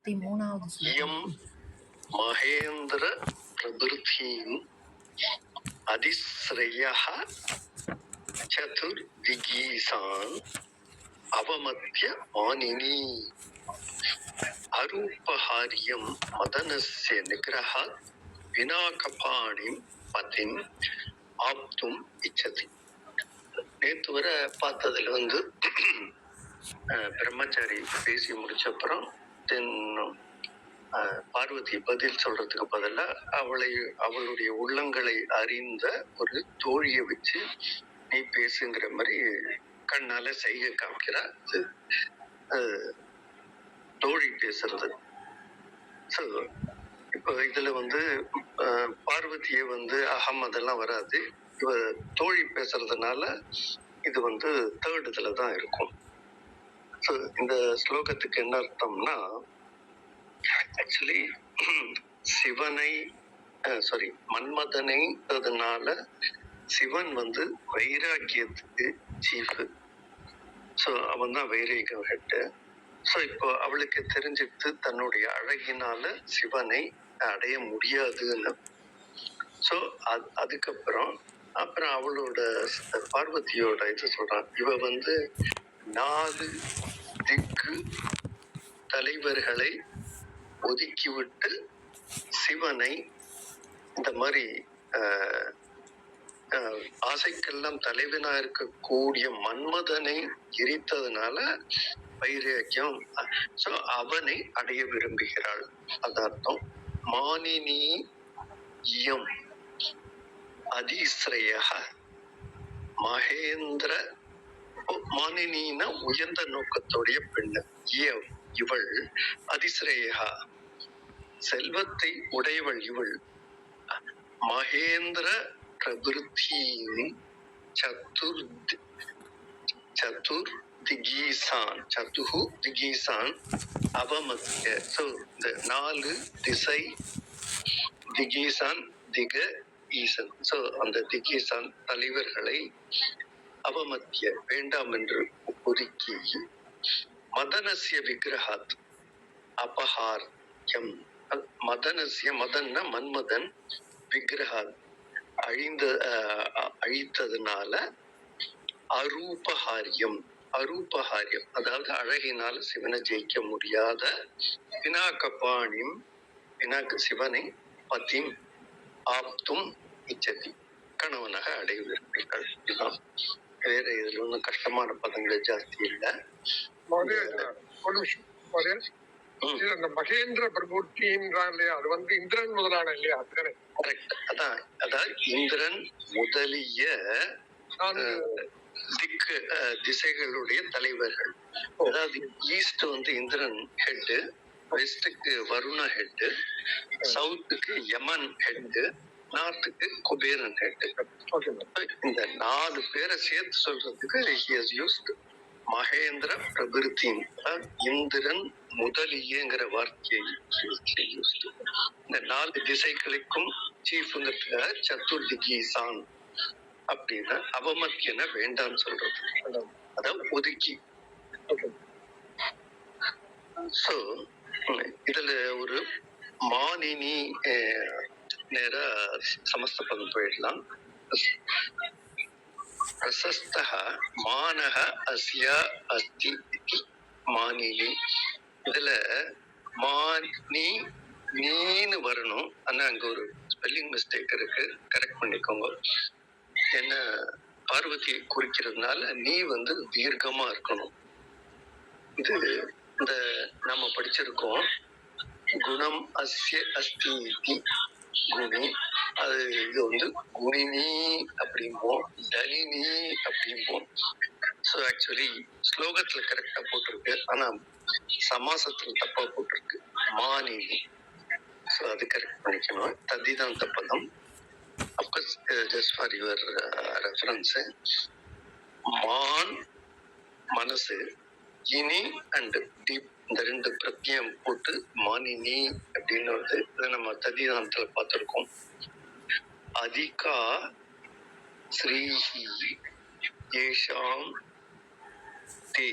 33வது இயம் மகேந்திர பிரபிருத்தீம் அதிஸ்ரயः சதுர்திகீசான் அவமத்ய மானினி அரூபஹாரியம் மதனஸ்ய நிகிரஹாத் வினாகபாணிம் பதிம் ஆப்தும் இச்சதி. நேற்று வரை பார்த்ததுல பிரம்மச்சாரி பேசி முடிச்சப்புறம் தென் பார்வதி பதில் சொல்றதுக்கு பதிலா அவளுடைய உள்ளங்களை அறிந்த ஒரு தோழியை வச்சு நீ பேசுங்கிற மாதிரி கண்ணால செய்கை காமிக்கிறா. தோழி பேசுறது. ஸோ இப்போ இதுல பார்வதியை அகம் அதெல்லாம் வராது. இவ தோழி பேசுறதுனால இது தேர்ட் இதுல தான் இருக்கும். ஸோ இந்த ஸ்லோகத்துக்கு என்ன அர்த்தம்னா, ஆக்சுவலி மன்மதனை சிவன் வைராக்கியத்துக்கு சீஃப். ஸோ அவன் தான் வைரீகம் ஹெட்டு. ஸோ இப்போ அவளுக்கு தெரிஞ்சுட்டு தன்னுடைய அழகினால சிவனை அடைய முடியாதுன்னு. ஸோ அதுக்கப்புறம் அவளோட பார்வதியோட இது சொல்றான். இவ 4 திக்கு தலைவர்களை ஒதுக்கிவிட்டு சிவனை இந்த மாதிரி ஆசைக்கெல்லாம் தலைவனா இருக்கக்கூடிய மன்மதனை எரித்ததுனால வைராக்கியம். சோ அவனை அடைய விரும்புகிறாள். அது அர்த்தம். மானினி இயம் அதிஸ்ரயः மகேந்திர. மானினின்னா உயர்ந்த நோக்கத்துடைய பெண்ணு. இவள் அதிஸ்ரயா செல்வத்தை உடையவள். இவள் மகேந்திர பிரபிருத்தீம் சதுஹு திகீசான் அவமத்ய. ஸோ இந்த 4 திசை திகீசான் திக ஈசன். ஸோ அந்த திகீசான் தலைவர்களை அவமத்திய வேண்டாம் என்று ஒதுக்கி மதனஸ்ய விக்கிரகாத் அபஹார்யம். மதனஸ்ய மதன்னா மன்மதன், விக்கிரகாத் அழித்ததுனால அரூபஹாரியம். அரூபஹாரியம் அதாவது அழகினால சிவனை ஜெயிக்க முடியாத பினாகபாணிம் சிவனை பதிம் ஆப்தும் இச்சதி கணவனாக அடைவீர்கள். இதுதான். வேற இதுல ஒன்றும் கஷ்டமான பதங்கள் ஜாஸ்தி இல்லை. அந்த மகேந்திர பிரபுத்தின்றான் இல்லையா, அது இந்திரன் முதலான இல்லையா? கரெக்ட். அதான் இந்திரன் முதலிய திசைகளுடைய தலைவர்கள். அதாவது ஈஸ்ட் இந்திரன் ஹெட்டு, வெஸ்டுக்கு வருண ஹெட்டு, சவுத்துக்கு யமன் ஹெட்டு, நார்த்துக்கு குபேரன் ஹெட்டு. இந்த 4 பேரை சேர்த்து சொல்றதுக்கு he has used Mahendra பிரபிருத்தி. Indiran முதலியங்கிற வார்த்தையை இந்த 4 திசைகளுக்கும் சீஃப்ங்கிறதுக்காக சதுர்திகீசான் அப்படின்னா அவமத்தியன வேண்டாம்னு சொல்றது. அதாவது ஒதுக்கி. சோ இதுல ஒரு மானினி நேரா சமஸ்த பதம் போயிடலாம். பிரசஸ்தஹ மானஹ அஸ்யா அஸ்தி இதி மானினி. இதுல நீன்னு வரணும். ஆனா அங்க ஒரு ஸ்பெல்லிங் மிஸ்டேக் இருக்கு, கரெக்ட் பண்ணிக்கோங்க. என்ன பார்வதியை குறிக்கிறதுனால நீ தீர்க்கமா இருக்கணும். இது இந்த நம்ம படிச்சிருக்கோம். குணம் அஸ்ய அஸ்தி குணி. அது இது குணினி அப்படிம்போம், தனினி அப்படிம்போம். ஸோ ஆக்சுவலி ஸ்லோகத்துல கரெக்டா போட்டிருக்கு, ஆனா சமாசத்துல தப்பா போட்டிருக்கு, மானினி. ஸோ அது கரெக்ட் பண்ணிக்கணும். தத்திதாந்த பதம். Of course just for your reference. மான் மனசு, இனி அண்ட் டீப் இந்த 2 பிரத்யம் போட்டு மானினி அப்படின்னு வருது. இதை நம்ம ததிதாந்தத்துல பார்த்திருக்கோம். அதிகா ஸ்ரீஹி ஏஷாம் தே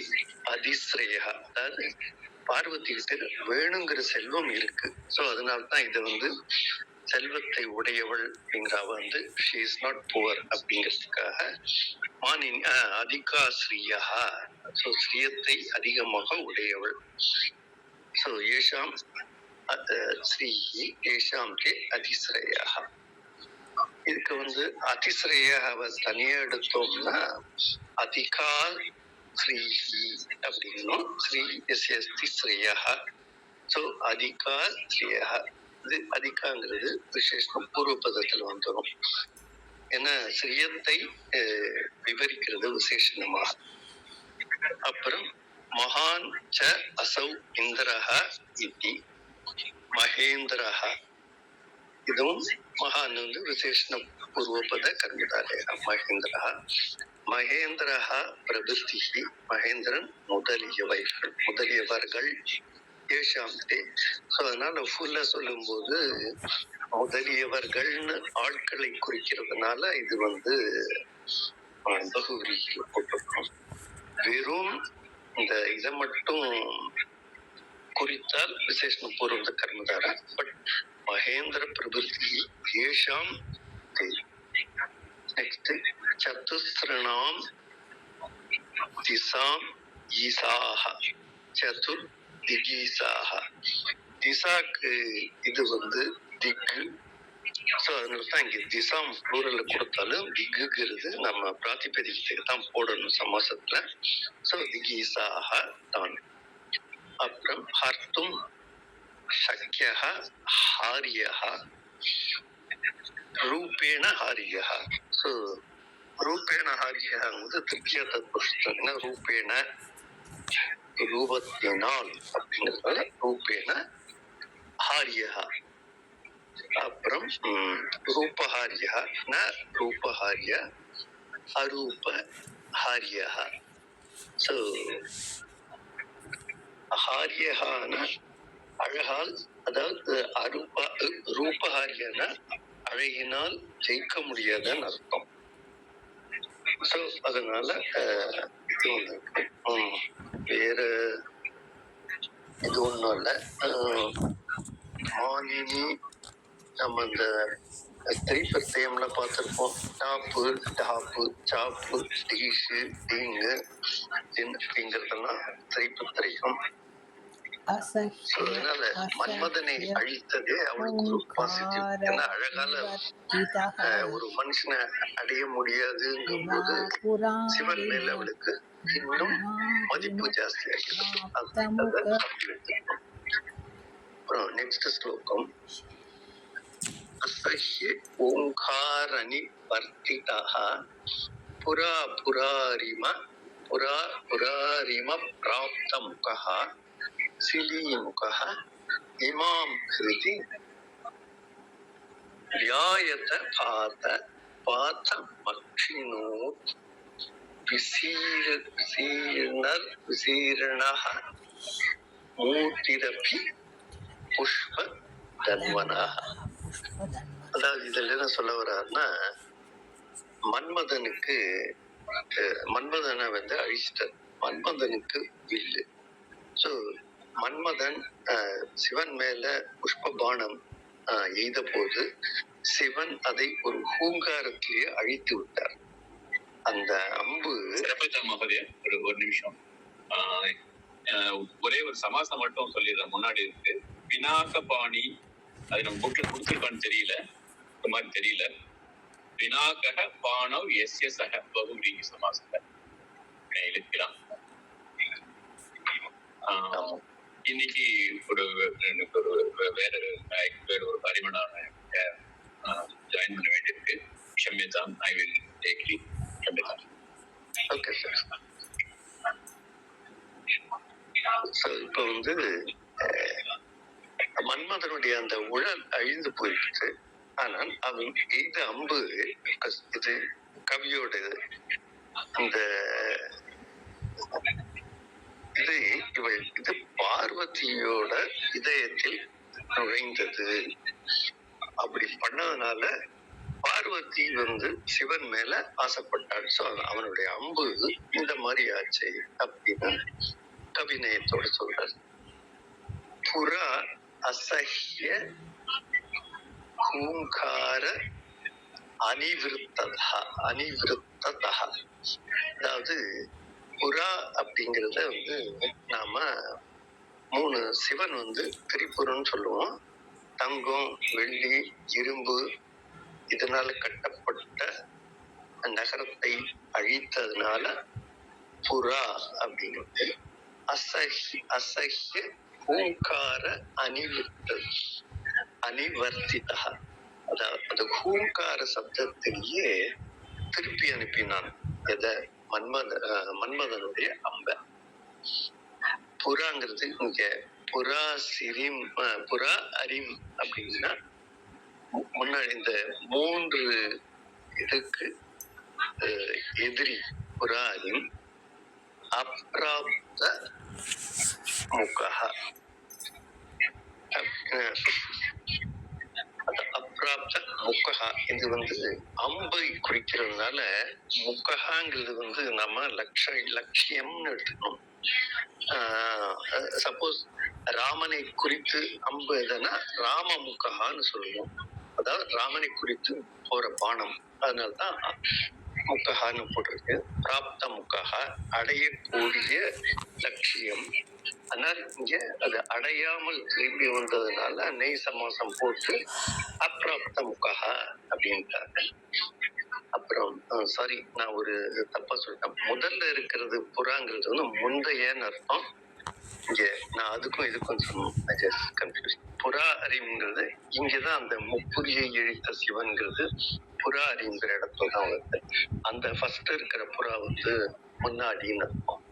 அதிஸ்ரேயா. அதாவது பார்வதி கிட்ட வேணுங்கிற செல்வம் இருக்கு. சோ அதனால்தான் இதை வந்து செல்வத்தை உடையவள் அப்படிங்கிறவ வந்து ஷி இஸ் நாட் புவர் அப்படிங்கிறதுக்காக மானின் அதிகா ஸ்ரீயா, சோ ஸ்ரீயத்தை அதிகமாக உடையவள். சோ ஏஷாம் ஸ்ரீ ஏஷாம் கே அதிஸ்ரயா. இதுக்கு வந்து அதிஸ்ரயாவை தனியா எடுத்தோம்னா அதிகா ஸ்ரீ அப்படின்னும் ஸ்ரீ எஸ்எஸ்தி ஸ்ரேயா. சோ அதிகா ஸ்ரேயா, இது அதிகாங்கிறது விசேஷம் பூர்வ பதத்துல வந்துடும். ஏன்னா ஸ்ரீயத்தை விவரிக்கிறது விசேஷமா. அப்புறம் மகான் ச அசௌ இந்திரஹ இதி மகேந்திரஹ, இதுவும் மகான் வந்து விசேஷம் பூர்வபத கர்மதாலய. மகேந்திரஹ மகேந்திரஹ பிரபுத்தி, மகேந்திரன் முதலியவர்கள் ஏஷாந்தே. ஸோ அதனால ஃபுல்லா சொல்லும் போது முதலியவர்கள்னு ஆட்களை குறிக்கிறதுனால இது வந்து பகுவிரியில் போட்டிருக்கோம். வெறும் இந்த இதை மட்டும் குறித்தால் விசேஷம் பூர்வத கர்மதாரா. பட் மகேந்திர பிரபுத்தி ஏஷாம். நெக்ஸ்ட் சதுஸ்ரணாம் திசாம் ஈசாஹ, சதுர் திகீசாஹ. திசாக்கு இது வந்து திக்கு. ஸோ அதனாலதான் இங்க திசாம் ப்ளூரல்ல கொடுத்தாலும் திக்குங்கிறது நம்ம பிராதிபதிக்கு தான் போடணும் சமாசத்துல. ஸோ திகீசாஹ தான். அப்புறம் ஹர்த்தும் சக்யஹ ஹாரியஹ ரூபேண ஹாரியஹ. ஸோ ரூபேண ஹாரியஹ வந்து திருப்தியா தத்புருஷம். ரூபேண ரூபத்தினால் அப்படிங்கிறதுனால ரூபேண ஹாரியஹ. அப்புறம் ரூபஹாரியஹ ந ரூபஹாரிய அரூப ஹாரியஹ. ஸோ ஹாரியஹான அழகால், அதாவது ரூபஹாரியன அழகினால் ஜெயிக்க முடியாதுன்னு அர்த்தம். ஸோ அதனால இது ஒண்ணு வேற இது ஒண்ணும் இல்ல. மானினி நம்ம இந்த திரைப்பத்தியம்ல பார்த்திருப்போம். டாப்பு டாப்பு சாப்பு டீஷு டீங்கு அப்படிங்கிறதெல்லாம் திரைப்பத்திரியம். அதனால மன்மதனை அழித்ததே அவளுக்கு ஒரு பாசிட்டிவ். ஏன்னா அழகால ஒரு மனுஷனை அடைய முடியாதுங்கும் போது சிவன் மேல அவளுக்கு இன்னும் மதிப்பு ஜாஸ்தி ஆகிறது. அப்புறம் நெக்ஸ்ட் ஸ்லோகம். அசஹ்ய ஓங்காரணி வர்த்திதஹ புரா புராரிம பிராப்த முகஹ சிலீமுகஹ இமாம் கிருதி வியாயத பாத மக்ஷினோத் விசீர்ணஹ மூர்த்திரபி புஷ்ப தன்வனஹ. அதாவது இதுல என்ன சொல்ல வர்றாருன்னா, மன்மதனை வந்து அழிச்சிட்டார். மன்மதனுக்கு வில்லு. சோ மன்மதன் சிவன் மேல புஷ்ப பானம் எய்த போது சிவன் அதை ஒரு ஹூங்காரத்திலேயே அழித்து விட்டார். அந்த அம்பு ஒரு நிமிஷம் ஒரே ஒரு சமாசம் மட்டும் சொல்லிடுறேன். முன்னாடி இருக்கு பினாக்க பாணி, அது நம்ம புக்ல கொடுத்துருக்கான்னு தெரியல, இந்த மாதிரி தெரியல. பினாக பாணவ் எஸ்ய சக பகுரீகி சமாசத்தை இழுக்கலாம். இன்னைக்கு ஒரு வேற ஒரு பரிமனான ஜாயின் பண்ண வேண்டியிருக்கு. ஷம்யதான், ஐ வில் டேக் லீவ். ஷம்யதான். Okay sir. இப்ப வந்து மன்மதனுடைய அந்த உடல் அழிந்து போயிடுச்சு. ஆனால் அவன் எய்த அம்பு இது கவியோட அந்த இது பார்வதியோட இதயத்தில் நுழைந்தது. அப்படி பண்ணதுனால பார்வதி வந்து சிவன் மேல ஆசைப்பட்டாள். சோ அவனுடைய அம்பு இந்த மாதிரி ஆச்சு அப்படின்னு கவிநயத்தோட சொல்றாரு. புரா அசஹ்ய ஹூங்கார அனிவிருத்ததா. அதாவது புறா அப்படிங்கிறத நாம 3 சிவன் திரிபுரம்னு சொல்லுவோம். தங்கம், வெள்ளி, இரும்பு இதனால கட்டப்பட்ட நகரத்தை அழித்ததுனால புறா அப்படிங்கிறது. அசஹ்ய ஹூங்கார அனிவர்த்திதா. அதாவது ஹூங்கார சப்தத்திலேயே திருப்பி அனுப்பினான் எத மன்மதனுடைய அம்ப. புறாங்கிறது இங்க புறா சிரிம் புறா அரிம் அப்படின்னா முன்னாடி இந்த 3 இதுக்கு எதிரி புறா அரிம். அப்ராப்த முகஹ. அப்ராப்த முகஹா இது அம்பை குறிக்கிறதுனால முகஹாங்கிறது நம்ம லட்சியம்னு எடுத்துக்கணும். சப்போஸ் ராமனை குறித்து அம்பு எதுனா ராம முகஹான்னு சொல்லுவோம். அதாவது ராமனை குறித்து போற பானம், அதனால்தான் முகஹான்னு போட்டிருக்கு. பிராப்த முகஹா அடையக்கூடிய லட்சியம். அதனால இங்க அது அடையாமல் திரும்பி வந்ததுனால நெய் சமாசம் போட்டு அப்பிராப்த முகஹா அப்படின்ட்டாங்க. அப்புறம் சாரி, நான் ஒரு தப்பா சொல்லிட்டேன். முதல்ல இருக்கிறது புறாங்கிறது முந்தையன்னு அர்த்தம். இங்க நான் அதுக்கும் இதுக்கும் கன்ஃபியூஸ். புறா அறிவுங்கிறது இங்கதான் அந்த முப்புரியை இழித்த சிவன்கிறது புறா அறிவுங்கிற இடத்துல தான் வருது. அந்த ஃபர்ஸ்ட் இருக்கிற புறா முன்னாடின்னு அர்த்தம்.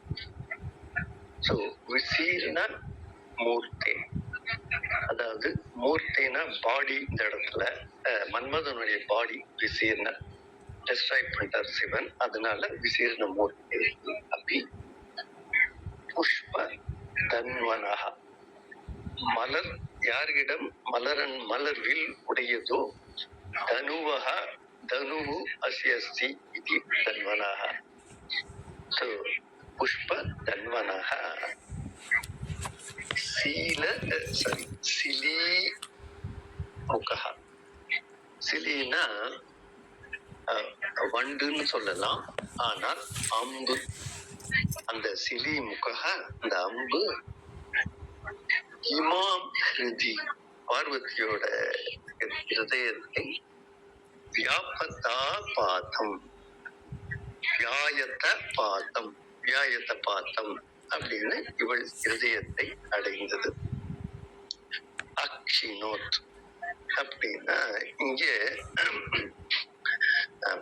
சோ விசீர்ண மூர்த்தி, அதாவது மூர்த்தினா பாடி. இந்த இடத்துல மன்மதனுடைய பாடி விசீர்ண டெஸ்ட்ராய் பண்றார் சிவன், அதனால விசீர்ண மூர்த்தி. அப்படி புஷ்ப தன்வனஹ, மலர் யாரிடம் மலர்வில் உடையதோ தனுவஹ தனுவு அஸ்யஸ்தி இது தன்வனஹ. சோ புஷ்ப தன்வனஹ சிலி முகஹ. சிலினா வண்டுன்னு சொல்லலாம், ஆனால் அம்பு. அந்த சிலி முகஹ, அந்த அம்பு இமாம் ஹிருதி, பார்வதியோட ஹிருதயத்தை வியாபதா பாதம், வியாயத்த பாதம் அப்படின்னு இவள் ஹிருதயத்தை அடைந்தது. அக்ஷினோத் அப்படின்னா இங்க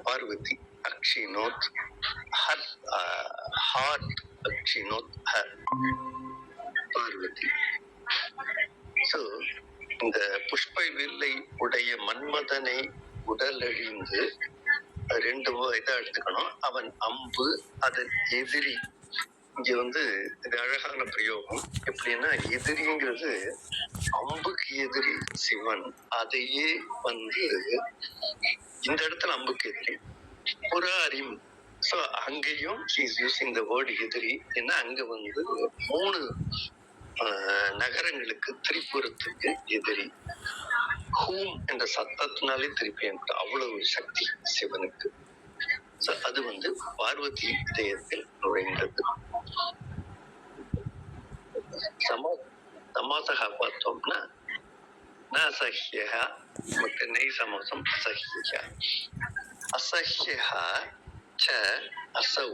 பார்வதி அக்ஷினோத் ஹார்ட், அக்ஷினோத் பார்வதி. சோ இந்த புஷ்ப வில்லை உடைய மன்மதனை உடலழிந்து 2 இதா எடுத்துக்கணும். அவன் அம்பு, அதன் எதிரி. இங்க இது அழகான பிரயோகம். எப்படின்னா எதிரிங்கிறது அம்புக்கு எதிரி சிவன், அதையே இந்த இடத்துல அம்புக்கு எதிரி புறா அறிம். சோ அங்கேயும் she's using the word எதிரி. ஏன்னா அங்க 3 நகரங்களுக்கு திரிபுரத்துக்கு எதிரி. ஹூம் என்ற சத்தத்தினாலே திருப்பி அவ்வளவு சக்தி சிவனுக்கு. அது பார்வதி இதயத்தில் நுழைந்தது. சமாசகா பார்த்தோம்னா நசஹ்யா மற்றும் நெய் சமாசம் அசஹ்யா. அசஹ்யா ச அசௌ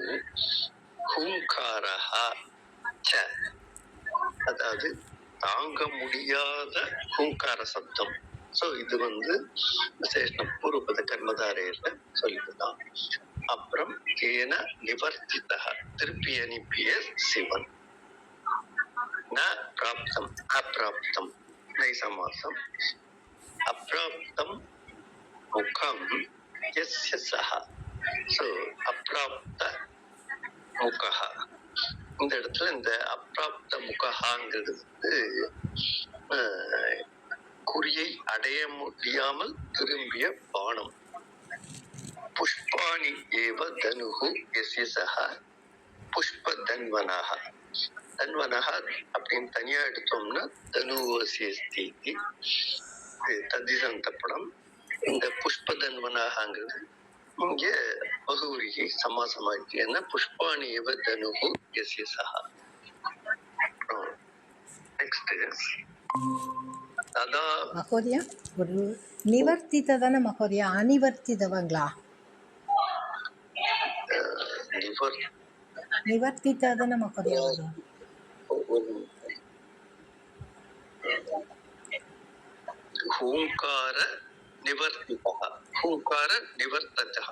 ஹூங்காரஹ ச, அதாவது தாங்க முடியாத ஹூங்கார சப்தம். சோ இது விசேஷம் பூர்வபத கர்மதாரையில சொல்லிதான். அப்புறம் ஏன நிவர்த்திதா, திருப்பி அனுப்பிய சிவன். ந பிராப்தம் அப்பிராப்தம் நெய் சமாசம். அப்பிராப்தம் முகம் யஸ்ய சஹ. சோ அப்பிராப்த முகஹ, இந்த இடத்துல இந்த அப்பிராப்த முகஹாங்கிறது குறியை அடைய முடியாமல் திரும்பிய பானம். புஷ்பாணி ஏவ தனுகு யஸ்ய சஹ புஷ்ப தன்வனஹ. தன்வனஹா அப்படின்னு தனியா எடுத்தோம்னா தனுவசியஸ்தி தத்திசந்த படம். இந்த புஷ்ப தன்வனஹாங்கிறது இங்க பகுவிரிகை சமாசமாயிருக்கு. ஏன்னா புஷ்பாணி இவ தனுகு எஸ்ய சஹா. நெக்ஸ்ட் ததா மகோதயா ஒரு நிவர்த்தித தானே மகோதயா, அனிவர்த்திதவங்களா? நிவர்த்தித தானே மகோதயா வரும். ஹூங்கார நிவர்த்திதா, ஹூங்கார நிவர்த்ததா,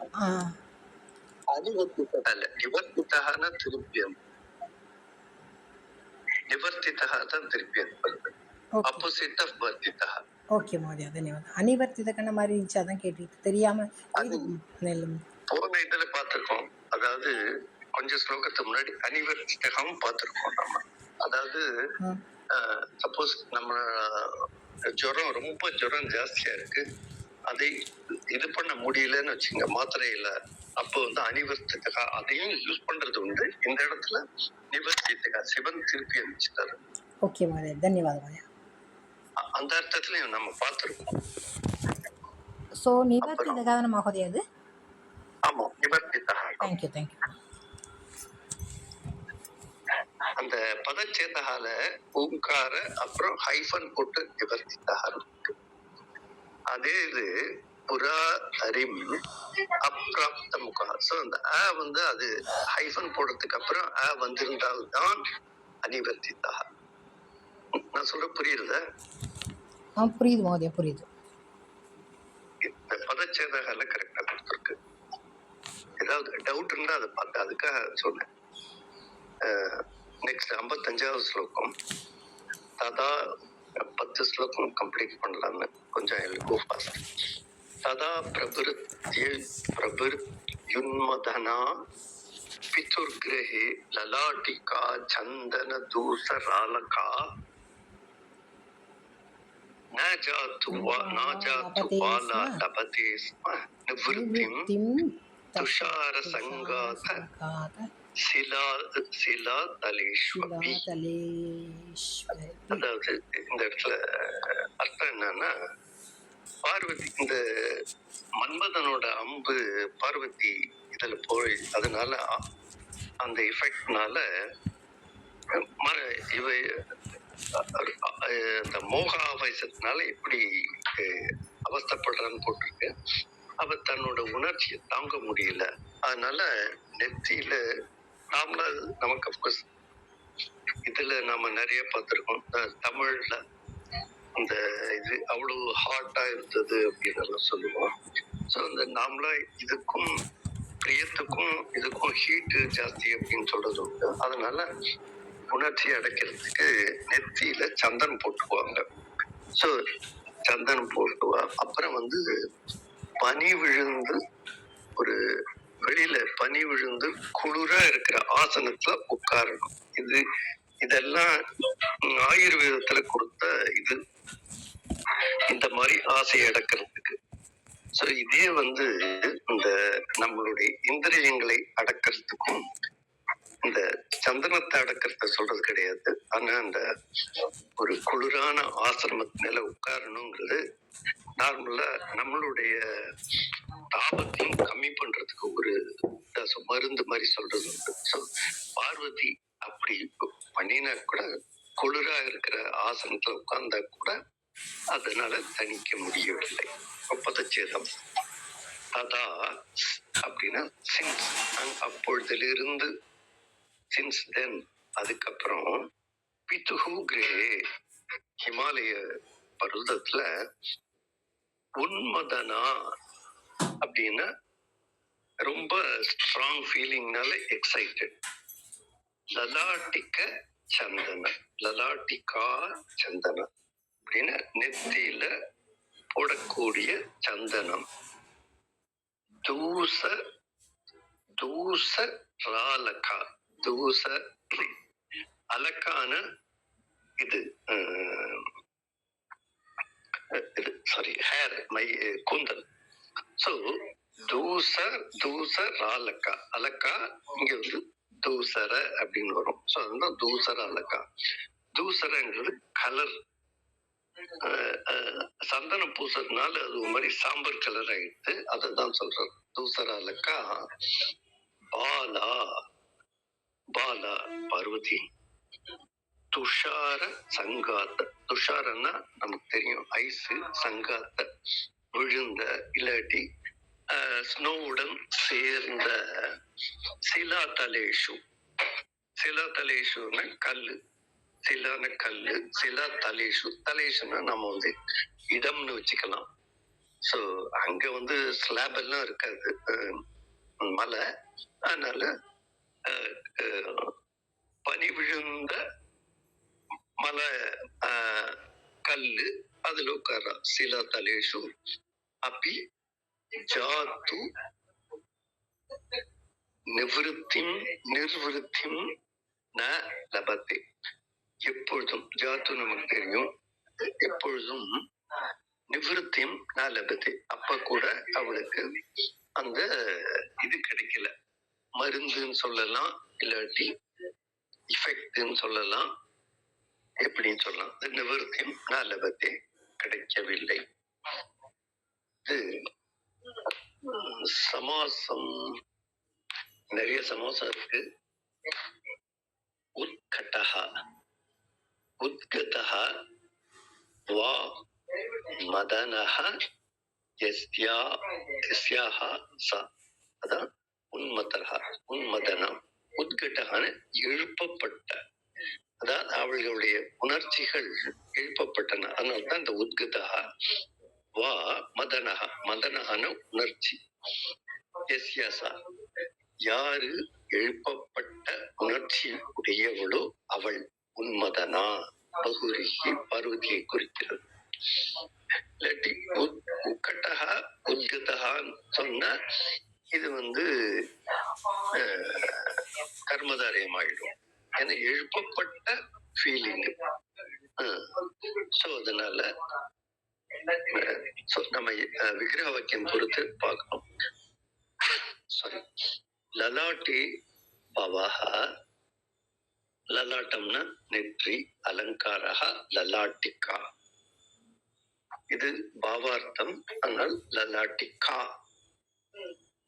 அனிவர்த்திதா அல்ல. நிவர்த்திதான திருப்பியம், நிவர்த்திதா தான் திருப்பியம். ஆப்போசிட் ஆஃப் வர்த்திதா. ஓகே மகோதயா, தன்யவாதம். அனிவர்த்தித கண்ண மாதிரி இருந்துச்சு, அதான் கேட்டுட்டு தெரியாம போன இதுல பார்த்திருக்கோம். அதாவது கொஞ்சம் ஸ்லோகத்துக்கு முன்னாடி அனிவர்த்திதகம் பார்த்திருக்கோம் நம்ம. அதாவது சப்போஸ் நம்ம ஜுரம், ரொம்ப ஜுரம் ஜாஸ்தியா இருக்கு, அதை இது பண்ண முடியலன்னு வச்சுங்க, மாத்திரை இல்ல, அப்போ வந்து அனிவர்த்திதகா அதையும் யூஸ் பண்றது உண்டு. இந்த இடத்துல நிவர்த்திதகா சிவன் திருப்பி அனுப்பிச்சிட்டாரு. ஓகே மகோதயா, தன்யவாதம். அந்த அர்த்தத்திலையும் நம்ம பார்த்திருக்கோம். சோ நிவர்த்திதகா தான மகோதயா அது? ஆமா, நிவர்த்திதகா. Thank you thank you. அந்த பதச்சேதகால ஓங்கார அப்புறம் ஹைஃபன் போட்டு நிவர்த்திதகா. அதே இது புரா ஹரிம் அப்ராப்த முகா. சோ அந்த வந்து அது ஹைஃபன் போடுறதுக்கு அப்புறம் வந்திருந்தால்தான் அனிவர்த்திதா. நான் சொல்ற புரியுதா? புரியுது மகோதயா, புரியுது. இந்த பதச்சேதகால கரெக்டா கொடுத்துருக்கு. ஏதாவது டவுட் இருந்தா அதை பார்த்து அதுக்காக சொன்னேன். நெக்ஸ்ட் 55வது ஸ்லோகம். ததா 10 ஸ்லோகம் கம்ப்ளீட் பண்ணலாம்னு கொஞ்சம் கோ ஃபாஸ்ட். ததா பிரபுர்யுன்மதனா பிதுர்கிரஹே லலாட்டிகா சந்தன தூசராலகா ந ஜாது பாலா லபதே ஸ்ம நிவృத்திம் துஷார சங்காத சிலா தலேஸ்வபி. அதாவது இந்த இடத்துல அர்த்தம் என்னன்னா, பார்வதி இந்த மன்மதனோட அம்பு பார்வதி இதுல போய் அதனால அந்த எஃபெக்ட்னால இவ அந்த மோக ஆவேசத்தினால எப்படி அவஸ்தப்படுறான்னு போட்டிருக்கு. அவ தன்னோட உணர்ச்சியை தாங்க முடியல, அதனால நெத்தியில நாமளா நமக்கு அப்கோர்ஸ் இதுல நாம நிறைய பார்த்திருக்கோம். தமிழ்ல அந்த இது அவ்வளவு ஹாட்டா இருந்தது அப்படின்னு சொல்லுவோம். ஸோ அந்த நாமளா இதுக்கும் பிரியத்துக்கும் இதுக்கும் ஹீட்டு ஜாஸ்தி அப்படின்னு சொல்றது உண்டு. அதனால உணர்ச்சி அடைக்கிறதுக்கு நெத்தியில சந்தனம் போட்டுக்குவாங்க. ஸோ சந்தனம் போட்டுவா. அப்புறம் வந்து பனி விழுந்து ஒரு வெளியில பனி விழுந்து குளிரா இருக்கிற ஆசனத்துல உட்காரணும். இதெல்லாம் ஆயுர்வேதத்துல கொடுத்த இது, இந்த மாதிரி ஆசையை அடக்கிறதுக்கு. சோ இதே வந்து இந்த நம்மளுடைய இந்திரியங்களை அடக்கிறதுக்கும் இந்த சந்தனத்தை அடக்கிறத சொல்றது கிடையாது. ஆனா அந்த ஒரு குளிரான ஆசிரமத்தினால உட்காரணுங்கிறது நார்மலா நம்மளுடைய தாபத்தையும் கம்மி பண்றதுக்கு ஒரு மருந்து மாதிரி சொல்றது உண்டு. ஸோ பார்வதி அப்படி பண்ணினா கூட குளிரா இருக்கிற ஆசனத்துல உட்கார்ந்தா கூட அதனால தணிக்க முடியவில்லை. பதச்சேதம் ததா அப்படின்னா சின்ஸ், அப்பொழுதிலிருந்து சின்ஸ் தென், அதுக்கப்புறம் பிதுஹு கிரே ஹிமாலய பர்வதத்துல உன்மதனா அப்படின்னா ரொம்ப ஸ்ட்ராங் ஃபீலிங்னால எக்ஸைட்டட். லலாட்டிக்க சந்தன, லலாட்டிகா சந்தனம் அப்படின்னா நெத்தியில போடக்கூடிய சந்தனம். தூச தூச ராலகா, தூச அலக்கான இது சாரி ஹேர், மை கூந்தல். சோ தூச ராலக்கா, அலக்கா இங்க வந்து தூசர அப்படின்னு வரும். ஸோ அதுதான் தூசர அலக்கா. தூசரங்கிறது கலர். சந்தனம் பூசறதுனால அது ஒரு மாதிரி சாம்பல் கலர் ஆயிடுது. அதை தான் சொல்றது தூசர அலக்கா. பாலா பாலா பார்வதி. துஷார சங்காத்த. துஷாரன்னா நமக்கு தெரியும் ஐஸ். சங்காத்த விழுந்த இல்லாட்டி ஸ்னோவுடன் சேர்ந்த. சிலா தலேஷு. சிலா தலேஷுன்னா கல்லு. சிலான கல்லு. சிலா தலேஷு. தலேஷுன்னா நம்ம வந்து இடம்னு வச்சுக்கலாம். ஸோ அங்க வந்து ஸ்லாப் எல்லாம் இருக்காது, மலை. அதனால பனி விழுந்த மலை கல்லு, அதுல உட்கார. சிலா தலேஷு அப்பி ஜாத்து நிவிருத்திம் நிர்விருத்திம் ந லபத்தே. எப்பொழுதும் ஜாத்து நமக்கு தெரியும், எப்பொழுதும் நிவிருத்தியும் ந லபத்தே. அப்ப கூட அவளுக்கு அந்த இது கிடைக்கல. மருந்துன்னு சொல்லலாம், இல்லாட்டி இஃபெக்ட்னு சொல்லலாம், எப்படின்னு சொல்லலாம். நிவர்த்தியும் ந லபத்தே, கிடைக்கவில்லை. இது சமாசம். நிறைய சமாசம் இருக்கு. உத்கட்டஹா உத்கதஹா வா மதனஹ யஸ்யாஹ சா. அதான் உன்மதஹா. உன்மதனம். உத்கட்டஹான எழுப்பப்பட்ட. அதாவது அவர்களுடைய உணர்ச்சிகள் எழுப்பப்பட்டன. அதனால்தான் இந்த உத்கதஹா. வா மதனஹா. மதனஹான உணர்ச்சி. யஸ்யாசா யாரு எழுப்பப்பட்ட உணர்ச்சி உடையவளோ அவள். உன்மதனா பகுரிகி பார்வதியை குறிக்கிறது. இல்லாட்டி உக்கட்டகா உத்கதகான்னு சொன்னா இது வந்து கர்மதாரியம் ஆயிடும். ஏன்னா எழுப்பப்பட்ட ஃபீலிங். ஸோ அதனால நம்ம விக்கிரக வாக்கியம் பொறுத்து பார்க்கணும். சாரி. லலாட்டி பவஹா. லலாட்டம்னா நெற்றி. அலங்காரஹா லலாட்டிகா. இது பாவார்த்தம். ஆனால் லலாட்டிகா.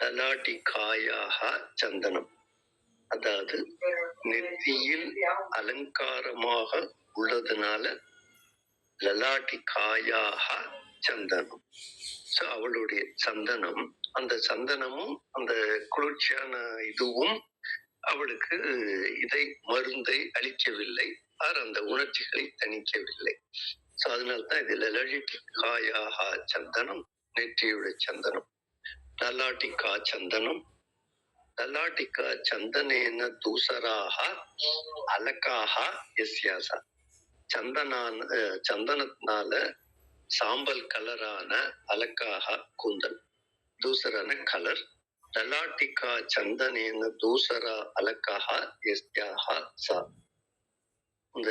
லலாட்டிகாயாக சந்தனம். அதாவது நெற்றியில் அலங்காரமாக உள்ளதுனால லலாட்டிகாயாக சந்தனம். ஸோ அவளுடைய சந்தனம், அந்த சந்தனமும் அந்த குளிர்ச்சியான இதுவும் அவளுக்கு இதை மருந்தை அளிக்கவில்லை, அந்த உணர்ச்சிகளை தணிக்கவில்லை. ஸோ அதனால்தான் இது லலாட்டிகாயாக சந்தனம், நெற்றியுடைய சந்தனம். லலாட்டிகா சந்தனம். லலாட்டிகா சந்தனேன தூசராக அலக்காக எஸ்யாசா. சந்தனத்தினால சாம்பல் கலரான அலக்காக கூந்தல். தூசரான கலர். லலாட்டிகா சந்தனேன தூசரா அலக்காக எஸ்யாஹ சா. இந்த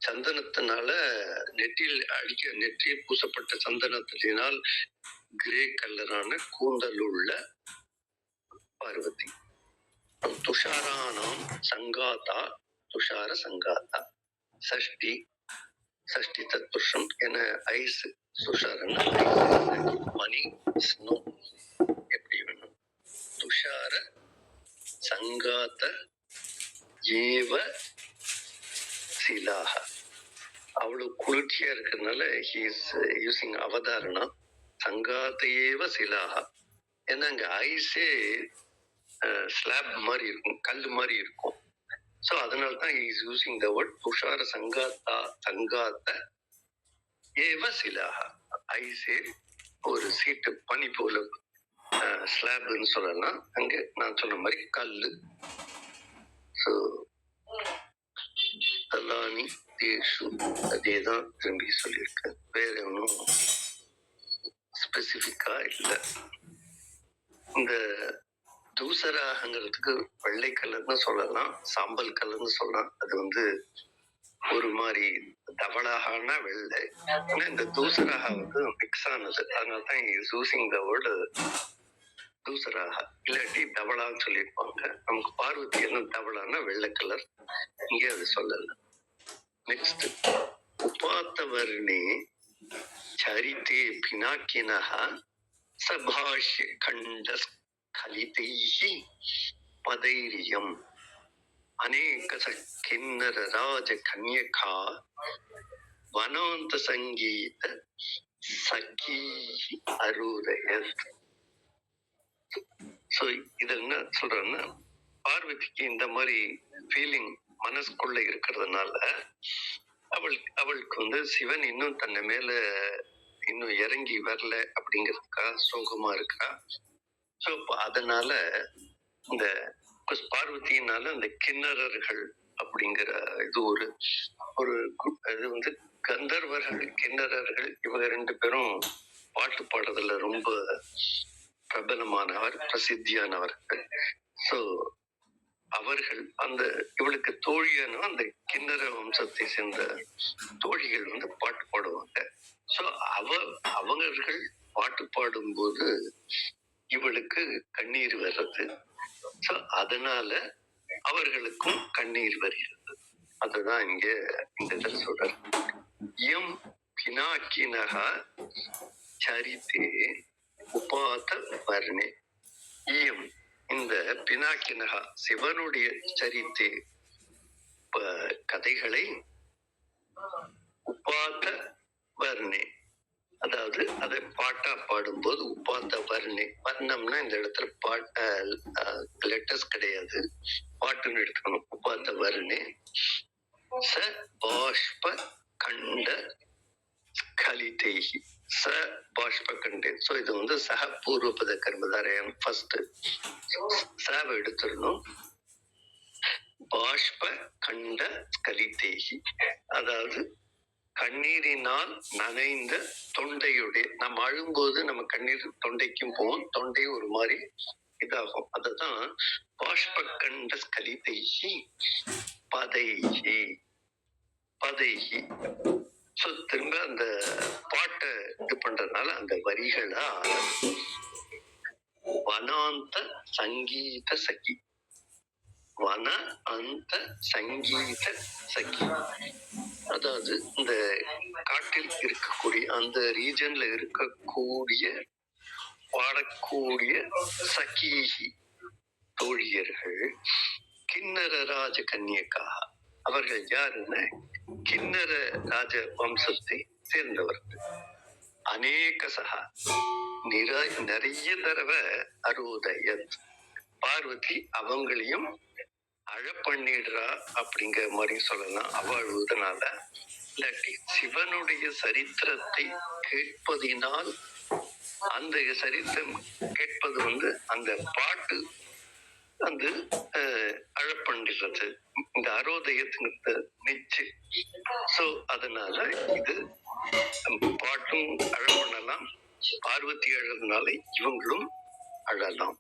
சந்தனத்தினால நெற்றியில் பூசப்பட்ட சந்தனத்தினால் கிரே கலரான கூந்தல் உள்ள பார்வதி. துஷாரானாம் சங்காதா. துஷார சங்காதா. சஷ்டி. சஷ்டி தத்புருஷம் என ஐஸ். துஷாரன்னா மணி, ஸ்னோ எப்படி வேணும். துஷார சங்காத ஏவ சிலாக. அவ்வளவு குளிர்ச்சியா இருக்கிறதுனால he is using அவதாரணா. சங்காத ஏவ சிலாக. ஏன்னா அங்க ஐஸே ஸ்லாப் மாதிரி இருக்கும், கல் மாதிரி இருக்கும். ஸோ அதனால்தான் he is using the word Thushara சங்காத்தா. சங்காத்த ஏவ சிலாக. ஐஸே ஒரு சீட்டு பனி போல ஸ்லாப்னு சொல்லலாம். அங்க நான் சொன்ன மாதிரி கல்லு. ஸோ தலானி தேஷு அதேதான் திரும்பி சொல்லியிருக்கேன். வேற ஒன்றும் ஸ்பெசிஃபிக்கா இல்லை. இந்த தூசராகங்கிறதுக்கு வெள்ளை கலர்னு சொல்லலாம், சாம்பல் கலர்னு சொல்லலாம். அது வந்து ஒரு மாதிரி தவளாகனா வெள்ளை. ஆனா இந்த தூசராக வந்து மிக்ஸ் ஆனது. அதனால்தான் யூசிங் த வேர்டு தூசராக, இல்லாட்டி தவளான்னு சொல்லியிருப்பாங்க. நமக்கு பார்வதி என்ன தவளான்னா வெள்ளை கலர், இங்கே அது சொல்லல. நெக்ஸ்ட், உபாத்தவர்ணே சரிதே பினாக்கினஹ சபாஷ்ய கண்ட ஸ்கலிதைஹி பதைரியம் அநேக கிண்ணர ராஜ கன்யகா வனாந்த சங்கீத சகி அருதயத். சோ இது என்ன சொல்றேன்னா, பார்வதிக்கு இந்த மாதிரி ஃபீலிங் மனசுக்குள்ள இருக்கிறதுனால அவளுக்கு சிவன் இன்னும் தன்னை மேல இன்னும் இறங்கி வரல அப்படிங்கிறதுக்கா சோகமா இருக்கா. சோ அதனால இந்த பார்வதியினால இந்த கிண்ணறர்கள் அப்படிங்கிற இது ஒரு இது கந்தர்வர்கள் கிண்ணறர்கள் இவங்க 2 பேரும் பாட்டு பாடுறதுல ரொம்ப பிரபலமானவர், பிரசித்தியானவர்கள். சோ அவர்கள் அந்த இவளுக்கு தோழியான அந்த கிண்ணற வம்சத்தை சேர்ந்த தோழிகள் பாட்டு பாடுவாங்க. சோ அவர்கள் பாட்டு பாடும்போது இவளுக்கு கண்ணீர் வர்றது. சோ அதனால அவர்களுக்கும் கண்ணீர் வருகிறது. அதுதான் இங்க இந்த இதில் சொல்றார். எம் பினாக்கினஹ சரிதே உபாத வர்ணே. இயம் இந்த பினாக்கினஹா சிவனுடைய சரித்தே கதைகளை உபாத்த வர்ணே, அதாவது அதை பாட்டா பாடும்போது உபாத்த வர்ணே. வர்ணம்னா இந்த இடத்துல லெட்டர்ஸ் கிடையாது, பாட்டுன்னு எடுத்துக்கணும். உபாத்த வர்ணே ச பாஷ்ப கண்ட ஸ்கலிதைஹி. ச பாஷ்ப கண்டே. சோ இது சக பூர்வபத கர்மதாரயம். ஃபர்ஸ்ட் சாவை எடுத்துடணும். பாஷ்ப கண்ட ஸ்கலிதைஹி, அதாவது கண்ணீரினால் நனைந்த தொண்டையுடைய. நம்ம அழும்போது நம்ம கண்ணீர் தொண்டைக்கும் போகும், தொண்டை ஒரு மாதிரி இதாகும். அதுதான் பாஷ்ப கண்ட ஸ்கலிதைஹி பதைஹி பதைஹி. சோ திரும்ப அந்த பாட்டை இது பண்றதுனால அந்த வரிகளா வனாந்த சங்கீத சகி, வன அந்த சங்கீத சகி, அதாவது இந்த காட்டில் இருக்கக்கூடிய அந்த ரீஜன்ல இருக்கக்கூடிய பாடக்கூடிய சகீஹி தோழியர்கள், கிண்ணற ராஜ கன்யகா. அவர்கள் யாருன்னா கிண்ணற ராஜ வம்சத்தை சேர்ந்தவர்கள். அநேக சகா நிறைய தடவை அருதயத், பார்வதி அவங்களையும் அழ பண்ணிடுறா அப்படிங்கிற மாதிரி சொல்லலாம். அவ அழுவதனால, இல்லாட்டி சிவனுடைய சரித்திரத்தை கேட்பதினால், அந்த சரித்திரம் கேட்பது அந்த பாட்டு அழப்பண்ணுறது, இந்த அரோதயத்துக்கு நிச்சு. சோ அதனால இது பாட்டும் அழப்பண்ணலாம், பார்வதி அழறதுனால இவங்களும் அழலாம்.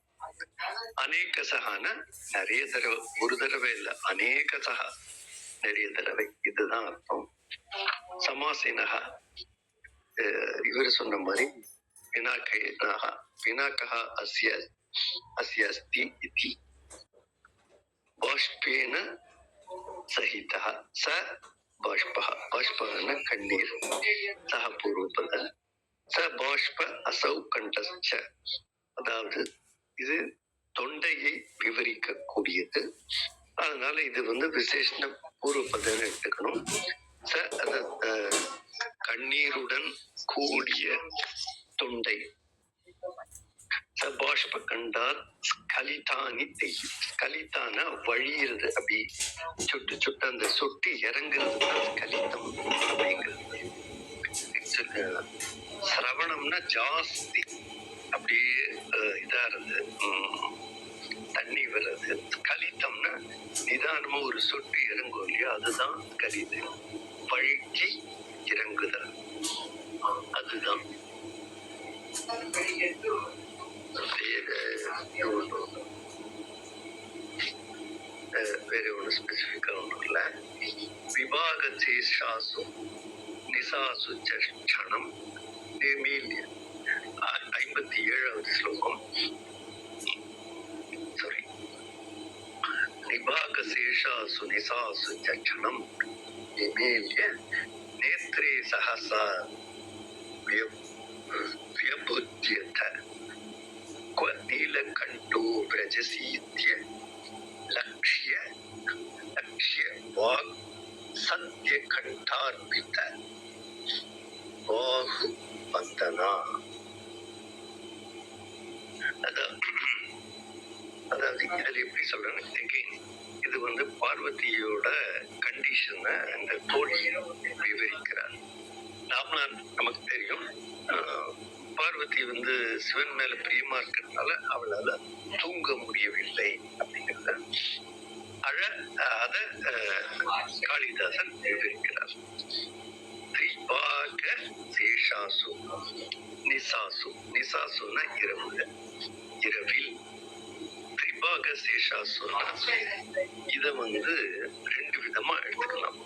அநேக சகான நிறைய தடவை, ஒரு தடவை இல்ல, அநேக சகா நிறைய தடவை, இதுதான் அர்த்தம். சமாசினகா இவர் சொன்ன மாதிரி பினாக்கா அஸ்ய அஸ்தி இதி பாஷ்பேன சகிதா. ச பாஷ்பா, பாஷ்பன கண்ணீர், சக பூர்வபத. ச பாஷ்ப அசௌ கண்டச்ச, அதாவது இது தொண்டையை விவரிக்க கூடியது. அதனால இது விசேஷ பூர்வபதன்னு எடுத்துக்கணும். ச கண்ணீருடன் கூடிய தொண்டை. பாஷ்ப கண்டால் ஸ்கலிதானி தெய்யி, ஸ்கலிதான வழியிறது, அப்படி சுட்டு சுட்டு அந்த சொட்டி இறங்குறது தான் ஸ்கலிதம் அப்படிங்கிறது. சிரவணம்னா ஜாஸ்தி அப்படியே இதா இருந்து தண்ணி வர்றது. ஸ்கலிதம்னா நிதானமா ஒரு சொட்டு இறங்கும் இல்லையா, அதுதான் ஸ்கலிது. வழுக்கி இறங்குதல், அதுதான். வேற ஒண்ணு ஸ்பெசிபிக்கா ஒண்ணும் இல்ல. விபாக சேஷாசு நிசாசு சணம் 57வது ஸ்லோகம். நிபாகசேஷாசு நிசாசு சட்சணம் நிமீல்ய நேத்ரே சஹசா வியபுத்யத क्व नीलकण्ठो व्रजसीत्य लक्ष्य वाक् सत्यकण्ठार्पित बाहु बन्दना. அதாவது இதுல எப்படி சொல்றேன்னு again, இது பார்வதியோட கண்டிஷனை அந்த தோழி விவரிக்கிறார். நமக்கு தெரியும் பார்வதி சிவன் மேல பிரியமா இருக்கிறதுனால அவளால தூங்க முடியவில்லை அப்படிங்கிறத அத காளிதாசன் விவரிக்கிறார். திரிபாக சேஷாசு நிசாசு, நிசாசுனா இரவில், திரிபாக சேஷாசுனா இத ரெண்டு விதமா எடுத்துக்கலாம்.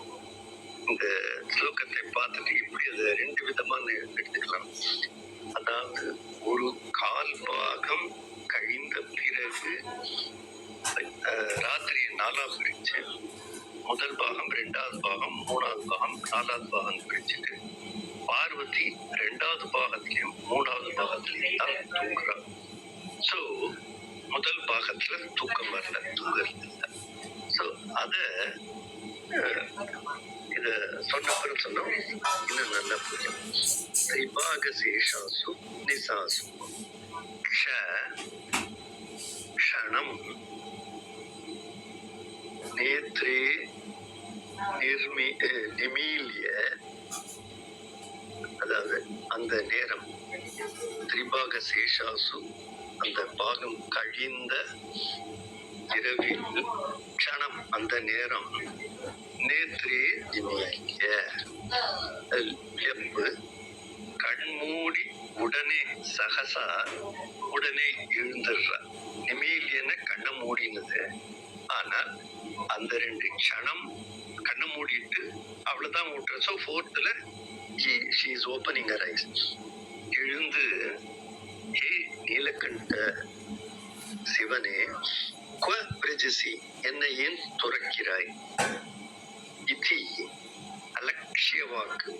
இந்த ஸ்லோகத்தை பார்த்துட்டு இப்படி அதை ரெண்டு விதமா எடுத்துக்கலாம். அதாவது ஒரு கால் பாகம் கழிந்த பிறகு ராத்திரியை நாலா பிரிச்சு முதல் பாகம், இரண்டாவது பாகம், மூணாவது பாகம், நாலாவது பாகம் பிரிச்சுட்டு பார்வதி இரண்டாவது பாகத்திலையும் மூணாவது பாகத்திலையும் தான் தூங்குறாங்க. சோ முதல் பாகத்துல தூக்கம் வரல, தூங்குறது இல்லை. சோ அத இத சொன்ன பிறகு சொன்னோம் இன்னும் நல்லா புரியும். திரிபாகசேஷாசு நிசாசு க்ஷணம் நேத்ரே நிமீல்ய, அதாவது அந்த நேரம் திரிபாகசேஷாசு அந்த பாகம் கழிந்த இரவில், க்ஷணம் அந்த நேரம், நேத்ரே நிமீல்ய கண்மூடி உடனே சகசா உடனே எழுந்துடுறா. நிமீல்யன கண்ணை மூடினது. ஆனால் அந்த ரெண்டு க்ஷணம் கண்ணை மூடிட்டு அவ்வளவுதான் விட்டுற. ஸோ ஃபோர்த்ல she is opening her eyes. எழுந்து, ஹே நீலகண்ட சிவனே, क्व व्रजसि என்னை ஏன் துறக்கிறாய்? இதி அலட்சிய வாக்கு.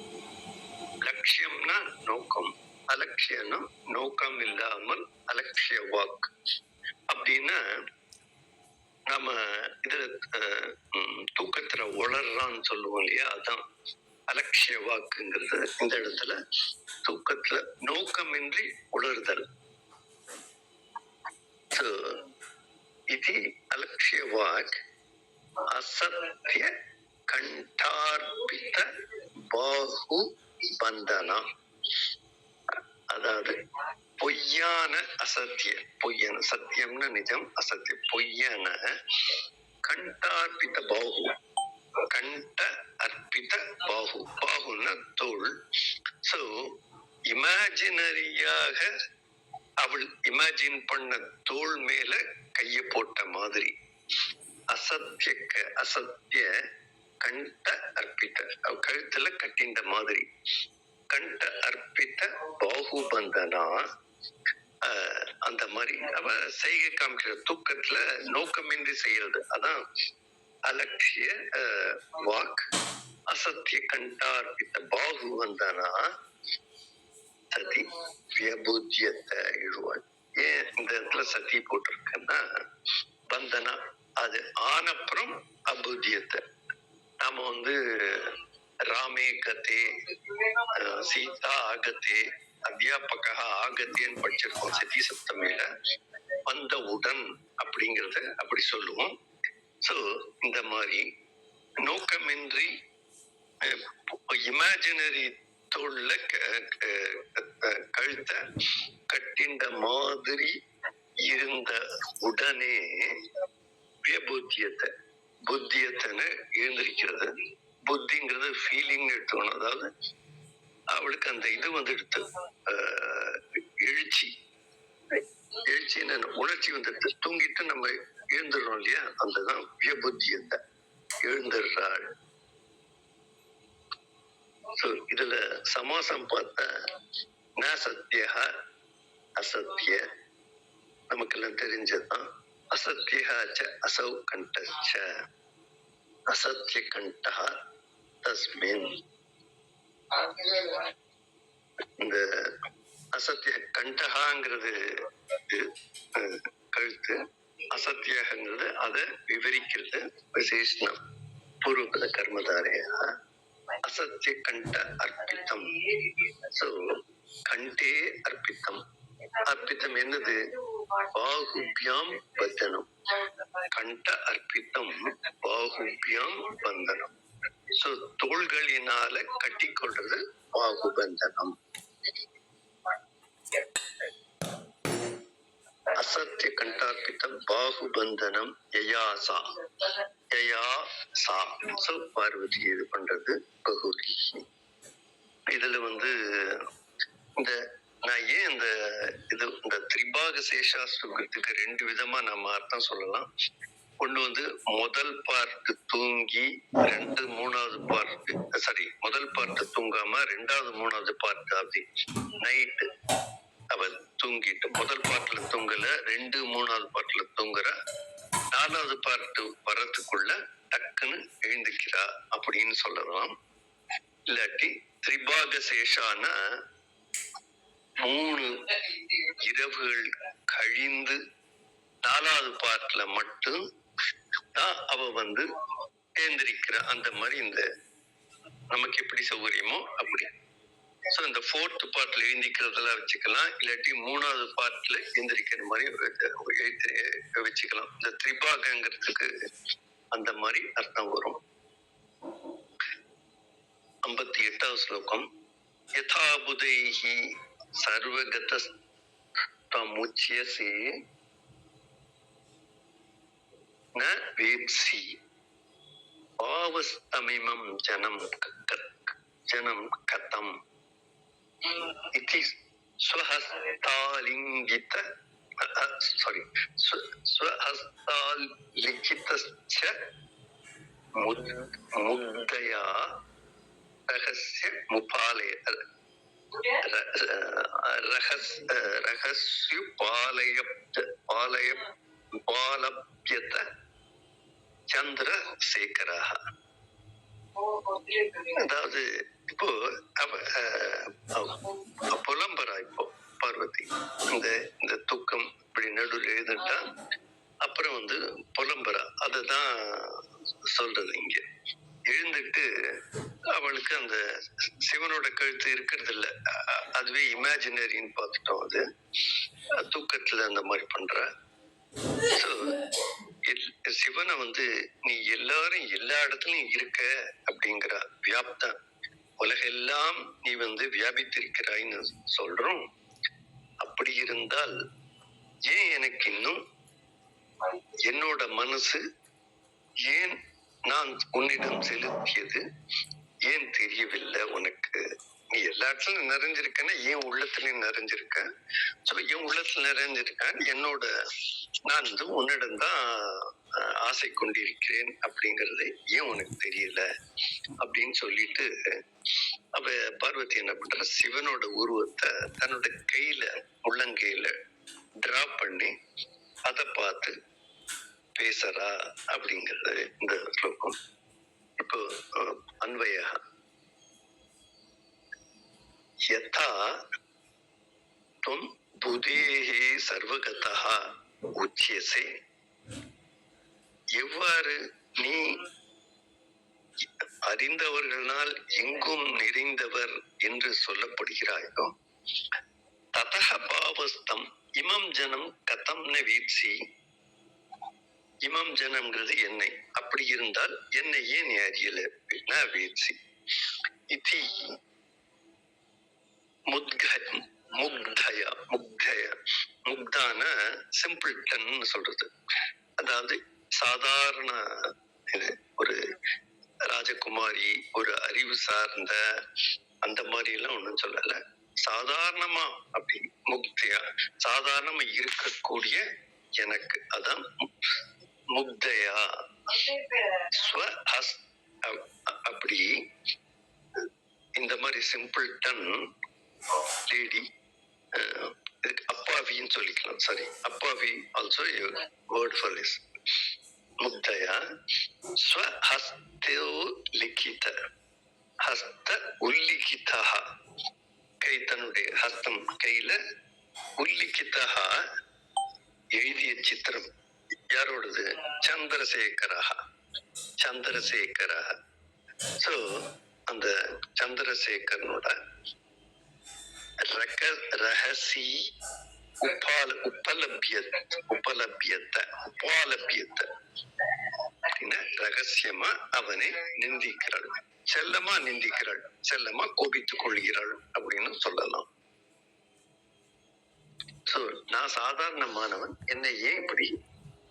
லட்சியம்னா நோக்கம், அலட்சியம்னா நோக்கம் இல்லாமல் அலட்சிய வாக்கு. அப்படின்னா நம்ம இதுல தூக்கத்துல உளர்றான்னு சொல்லுவோம் இல்லையா, அதான் அலட்சிய வாக்குங்கிறது. இந்த இடத்துல தூக்கத்துல நோக்கமின்றி உளறுதல். இது அலட்சிய வாக் அசத்திய கண்டார்பித பாஹு பந்தனா. அதாவது பொய்யான அசத்திய, பொய்யான சத்தியம்னு நிஜம், அசத்திய பொய்யான கண்டார்பித பாஹு, கண்ட அர்ப்பித பாஹு, பாஹுன்னா தோல். சோ இமேஜினரியாக அவள் இமேஜின் பண்ண தோல் மேல கைய போட்ட மாதிரி, அசத்திய கண்ட அர்ப்பித்த கழுத்துல கட்டின்ற மாதிரி, கண்ட அர்ப்பித்த பாகுபந்தனா. அந்த மாதிரி அவ செய்கை காமிக்கிற தூக்கத்துல நோக்கமின்றி செய்யறது, அதான் அலட்சிய வாக். அசத்திய கண்டார்பித்த பாகுபந்தனா சதி வியபூஜ்யத்தை எழுவாள். ஏன் இந்த இடத்துல சதி போட்டிருக்குன்னா, பந்தனா அது ஆனப்புறம் அபூஜ்யத்தை. நாம ராமே கதே, சீதா ஆகத்தே, அத்தியாபகா ஆகத்தேன்னு படிச்சிருக்கோம் சதி சப்தமியில. வந்தவுடன் அப்படிங்கறத அப்படி சொல்லுவோம். சோ இந்த மாதிரி நோக்கமின்றி இமேஜினரி தோல்ல கழுத்த கட்டின்ற மாதிரி இருந்த உடனே வியபுத்தியத்தை, புத்தியத்தைன்னு எழுந்திருக்கிறது. புத்திங்கிறது ஃபீலிங் எடுத்துக்கணும். அதாவது அவளுக்கு அந்த இது எடுத்து எழுச்சி, எழுச்சி என்ன உணர்ச்சி வந்துடுது. தூங்கிட்டு நம்ம எழுந்துடுறோம் இல்லையா, அந்ததான் வியபுத்தியத்தை, எழுந்துடுறாள். இதுல சமாசம் பார்த்தா ந சத்திய அசத்திய நமக்கெல்லாம் தெரிஞ்சதுதான். அசத்யா ச அசௌ கண்டச்ச அசத்ய கண்டஹ தஸ்மின். இந்த அசத்திய கண்டகாங்கிறது கழுத்து, அசத்தியங்கிறது அதை விவரிக்கிறது விசேஷனம். பூர்வபத கர்மதாரையா அசத்திய கண்ட அர்ப்பித்தம். சோ கண்டே அர்ப்பித்தம். அர்ப்பித்தம் என்னது? பாகுபியாம் பந்தனம். கண்ட அர்ப்பித்தம் பாகுபியாம் பந்தனம். சோ தோள்களினால கட்டி கொள்றது பாகுபந்தனம். அசத்திய கண்டார்ப்பித்தம் பாகுபந்தனம் யயாசா. யயாசா. சோ பார்வதி இது பண்றது பகுதி. இதுல இந்த நான் ஏன் இந்த திரிபாக சேஷாஸ்திரத்துக்கு 2 விதமா நம்ம அர்த்தம் சொல்லலாம். ஒண்ணு முதல் பார்ட் தூங்கி 2 3வது பார்ட் முதல் பார்ட் தூங்காம 2வது 3வது பார்ட் அப்படி நைட்டு அவ தூங்கிட்டு முதல் பார்ட்ல தூங்கல, 2 3வது பார்ட்ல தூங்குற, 4வது பார்ட் வர்றதுக்குள்ள டக்குன்னு எழுந்துக்கிறா அப்படின்னு சொல்லலாம். இல்லாட்டி திரிபாக சேஷான 3 இரவுகள் கழிந்து 4வது பார்ட்ல மட்டும் தான் அவ எழுந்திருக்கிற. அந்த மாதிரி இந்த நமக்கு எப்படி சௌகரியமோ அப்படி. சோ இந்த 4th பார்ட்ல எழுந்திக்கிறதெல்லாம் வச்சுக்கலாம், இல்லாட்டி 3வது பார்ட்ல எழுந்திருக்கிற மாதிரி வச்சுக்கலாம். இந்த திரிபாகங்கிறதுக்கு அந்த மாதிரி அர்த்தம் வரும். 58வது ஸ்லோகம். யதா புதைஹி சர்வகதமுச்யசி ந வேப்சி பாவஸ்தமிமம் ஜனம் கதம் இதி ஸ்வஹஸ்தாலிங்கித ஸ்வஹஸ்தாலிகிதஸ்ச முக்தயா ரகஸ்ய முபாலய ரகஸ்யு பாலப்யத சந்திரசேகரஹ. அதாவது இப்போ புலம்பரா இப்போ பார்வதி இந்த தூக்கம் இப்படி நடுவில் எழுதுட்டா அப்புறம் புலம்பரா அததான் சொல்றது. இங்க எழுந்துட்டு அவளுக்கு அந்த சிவனோட கழுத்து இருக்கிறது இல்ல, அதுவே இமேஜினரின்னு பார்த்துட்டோம். அது தூக்கத்துல அந்த மாதிரி பண்ற. சிவனை நீ எல்லாரும் எல்லா இடத்துலயும் இருக்க அப்படிங்கிற வியாப்த உலகெல்லாம் நீ வியாபித்திருக்கிறாய்ன்னு சொல்றோம். அப்படி இருந்தால் ஏன் எனக்கு இன்னும் என்னோட மனசு ஏன் நான் உன்னிடம் செலுத்தியது ஏன் தெரியவில்லை உனக்கு? நீ எல்லா இடத்துலயும் நிறைஞ்சிருக்கன்னா ஏன் உள்ளத்துலயும் நிறைஞ்சிருக்க. என் உள்ளத்துல நிறைஞ்சிருக்கேன், என்னோட நான் உன்னிடம் தான் ஆசை கொண்டிருக்கிறேன் அப்படிங்கறது ஏன் உனக்கு தெரியல அப்படின்னு சொல்லிட்டு அவ பார்வதி என்ன பண்ற, சிவனோட உருவத்தை தன்னோட கையில உள்ளங்கையில டிரா பண்ணி அதை பார்த்து பேசறா அப்படிங்கிறது இந்த ஸ்லோகம். இப்போ அன்வய யதா துவம் புதேஹி சர்வகதஹ உச்யசே. எவ்வாறு நீ அறிந்தவர்களால் எங்கும் நிறைந்தவர் என்று சொல்லப்படுகிறாயோ, ததஹ பாவஸ்தம் இமம் ஜனம் கதம் ந வீப்சி. இமம் ஜனம்ங்கிறது என்னை. அப்படி இருந்தால் என்னை ஏன் நீ அறியல? வீப்சி இதி முக்தான சிம்பிள்டன் சொல்றது. அதாவது சாதாரண ஒரு ராஜகுமாரி, ஒரு அறிவு சார்ந்த அந்த மாதிரி எல்லாம் ஒண்ணும் சொல்லல. சாதாரணமா அப்படி முக்தியா சாதாரணமா இருக்கக்கூடிய எனக்கு, அதான் முக்தயா அப்படி. இந்த மாதிரி சிம்பிள்டன் லேடி இதுக்கு அப்பாவின்னு சொல்லிக்கலாம். சரி, அப்பாவி ஆல்சோ வேர்ட் ஃபார் திஸ். முக்தயா ஸ்வஹஸ்தோ லிகித, ஹஸ்த உல்லிகிதா, கை தன்னுடைய ஹஸ்தம் கையில, உல்லிகிதா எழுதிய சித்திரம் யாரோடது? சந்திரசேகரா. சந்திரசேகரா. சோ அந்த சந்திரசேகரனோட ரகசி உபலபியத்தை ரகசியமா அவனை நிந்திக்கிறாள், செல்லமா நிந்திக்கிறாள், செல்லமா கோபித்துக் கொள்கிறாள் அப்படின்னு சொல்லலாம். சோ நான் சாதாரணமானவன், என்னை ஏன் இப்படி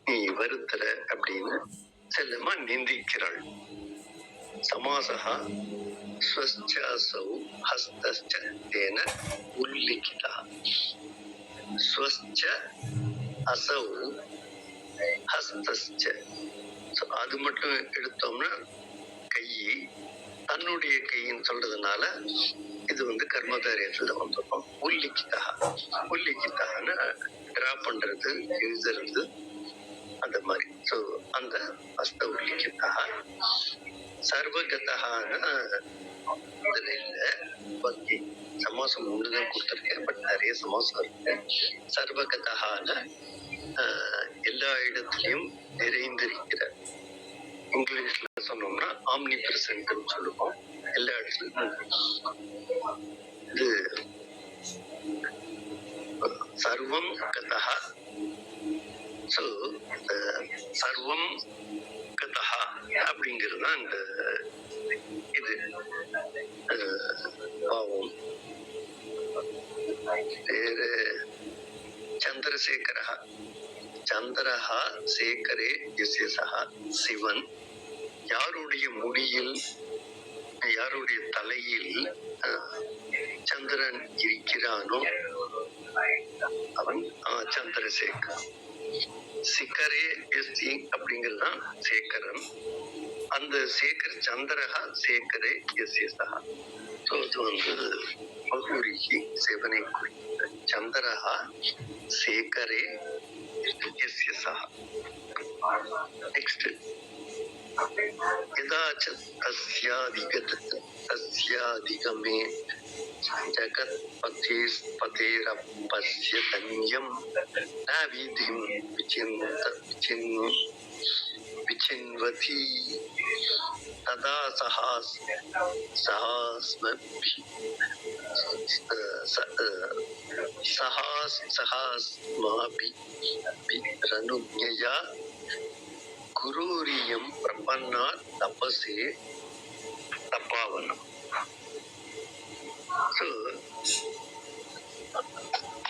நீ வருத்துற அப்படின்னு செல்லமா நிந்திக்கிறாள். சமாசஹா ஸ்வஸ்சௌ ஹஸ்தஸ்ச தேன உல்லிகிதா. ஸ்வஸ்ச அசௌ ஹஸ்தஸ்ச. அது மட்டும் எடுத்தோம்னா கை, தன்னுடைய கைன்னு சொல்றதுனால இது கர்மதாரியத்துல வந்துடும். உல்லிகிதா, உல்லிகிதான்னு டிரா பண்றது, எழுதுறது, அந்த மாதிரி. சோ அந்த ஹஸ்த உல்லிகிதா. சர்வகதான்னு இதுல இல்ல, பாக்கி சமாசம் ஒண்ணுதான் கொடுத்துருக்கேன், பட் நிறைய சமாசம் இருக்கு. சர்வகதான்னு எல்லா இடத்துலயும் நிறைந்திருக்கிற. இங்கிலீஷ்ல சொன்னோம்னா ஆம்னி பிரசன்ட் சொல்லுவோம். எல்லா இடத்துலயும் இது சர்வம் கதா. சோ சர்வம் கதா அப்படிங்கிறது தான் இந்த இது பாவம். வேறு சந்திரசேகரா. சந்திரஹா சேகரே யசேசா. சிவன் யாருடைய முடியில், யாருடைய தலையில் சந்திரன் இருக்கிறானோ அவன் சந்திரசேகர். சிக்கரே எஸ்தி அப்படிங்கிறதுதான் சேகரன். அந்த சேகர் சந்திரஹா சேகரே யசேசா. ஸோ அது பகுரிக்கு சிவனை குறித்த. சந்திரஹா சேகரே யசேசா. நெக்ஸ்ட் யதாச்ச தஸ்யாதிகமே ஜகத்பதேரப்பஸ்ய தன்யம் ந வீதிம் விசின்வதி ததா சஹாஸ்மாபிரனுஜ்ஞயா குரூரியம் பிரபன்னா தபசே தபாவனம்.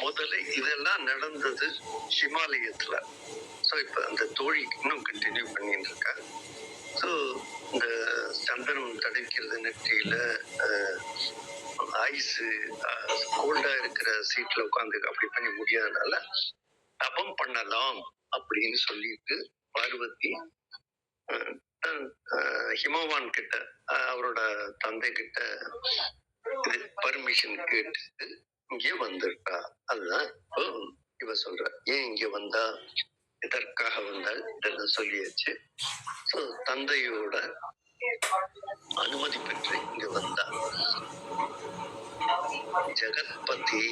முதல்ல இதெல்லாம் நடந்தது ஹிமாலயத்துல. சோ இப்ப அந்த தோழி இன்னும் கண்டினியூ பண்ணிட்டு இருக்கா. சோ இந்த சந்தனம் தடைக்கிறது நெற்றியில, ஐஸ் கோல்டா இருக்கிற சீட்ல உட்காந்து அப்படி பண்ணி முடியாதனால தபம் பண்ணலாம் அப்படின்னு சொல்லிட்டு பார்வதி ஹிமவான் கிட்ட, அவரோட தந்தை கிட்ட பர்மிஷன் கேட்டு இங்கே வந்திருக்கா. அதுதான் இப்போ இவ சொல்ற. ஏன் இங்க வந்தா, எதற்காக வந்தால் இதெல்லாம் சொல்லியாச்சு. சோ தந்தையோட அனுமதி பெற்று இங்க வந்தா. ஜெகத்பதே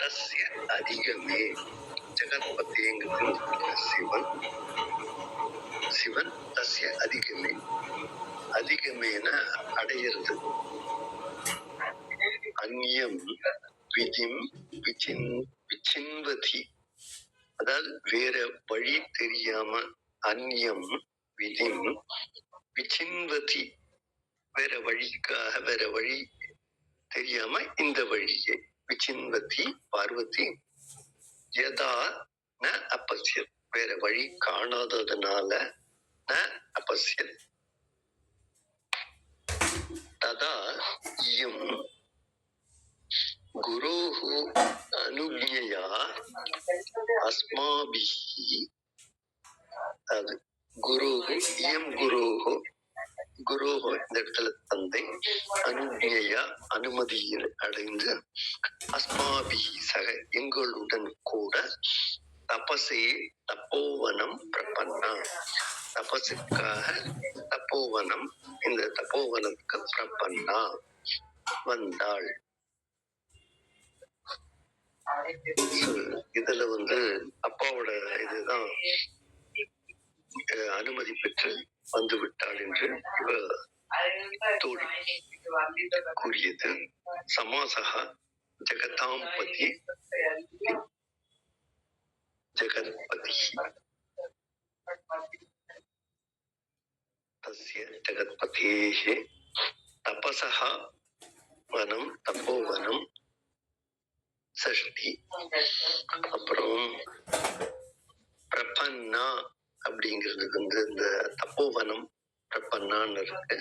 தஸ்ய அதிகமே. ஜெகத்பதிங்கிறது சிவன். சிவன் தஸ்ய அதிகமே. அதிகமேன அடையிறது. அந்நியம் விதிம் விசின்வதி, அதாவது வேற வழி தெரியாம. அந்நியம் விதிம் விசின்வதி, வேற வழிக்காக, வேற வழி தெரியாம இந்த வழியை விசின்வதி பார்வதி. யதா ந அபஸ்யத், வேற வழி காணாததுனால ந அபஸ்யத். ததா இயம் குரோஹு அனுக்ஞயா அஸ்மாபிஹி. அது குரோஹு, இயம் குரோஹு, குரு இந்த இடத்துல தந்தை அனுஜ்ஞையா அனுமதியில் அடைந்து அஸ்மாபி சக எங்களுடன் கூட தபசே தப்போவனம் பிரபன்னா தபசுக்காக தப்போவனம் இந்த தப்போவனத்துக்கு பிரபன்னா வந்தாள். இதுல அப்பாவோட இதுதான் அனுமதி பெற்று வந்து விட்டாள் என்று இவ தோழி கூறியது. சமாசகா ஜெகதாம்பதி ஜெகத்பதி தஸ்ய ஜெகத்பதேஹ தபசஹ வனம் தபோவனம் சஷ்டி. அப்புறம் பிரபன்னா அப்படிங்கிறது இந்த தப்போவனம் பிரபன்னான்னு இருக்கு.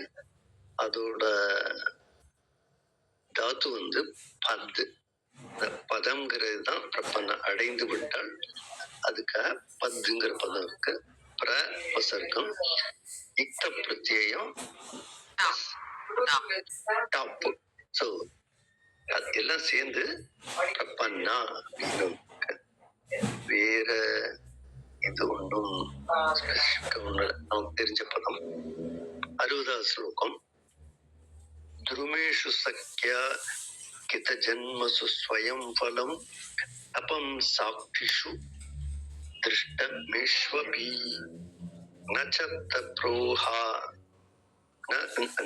அதோட தாத்து பத். இந்த பதம்ங்கிறது தான் பிரபன்னா அடைந்து விட்டால் அதுக்காக பத்துங்கிற பதம் இருக்கு. பிரசர்க்கம் இக்த பிரத்யயம் டாப். சோ அதெல்லாம் சேர்ந்து பிரபன்னா அப்படின்னு வேற இது ஒன்றும் நமக்கு தெரிஞ்ச பதம். 60வது ஸ்லோகம். துருமேஷு சக்யா கித ஜன்மசு ஸ்வயம் ஃபலம் தபம் சாக்ஷிஷு திருஷ்டமேஷ்வபி நச்ச தப்ரோஹா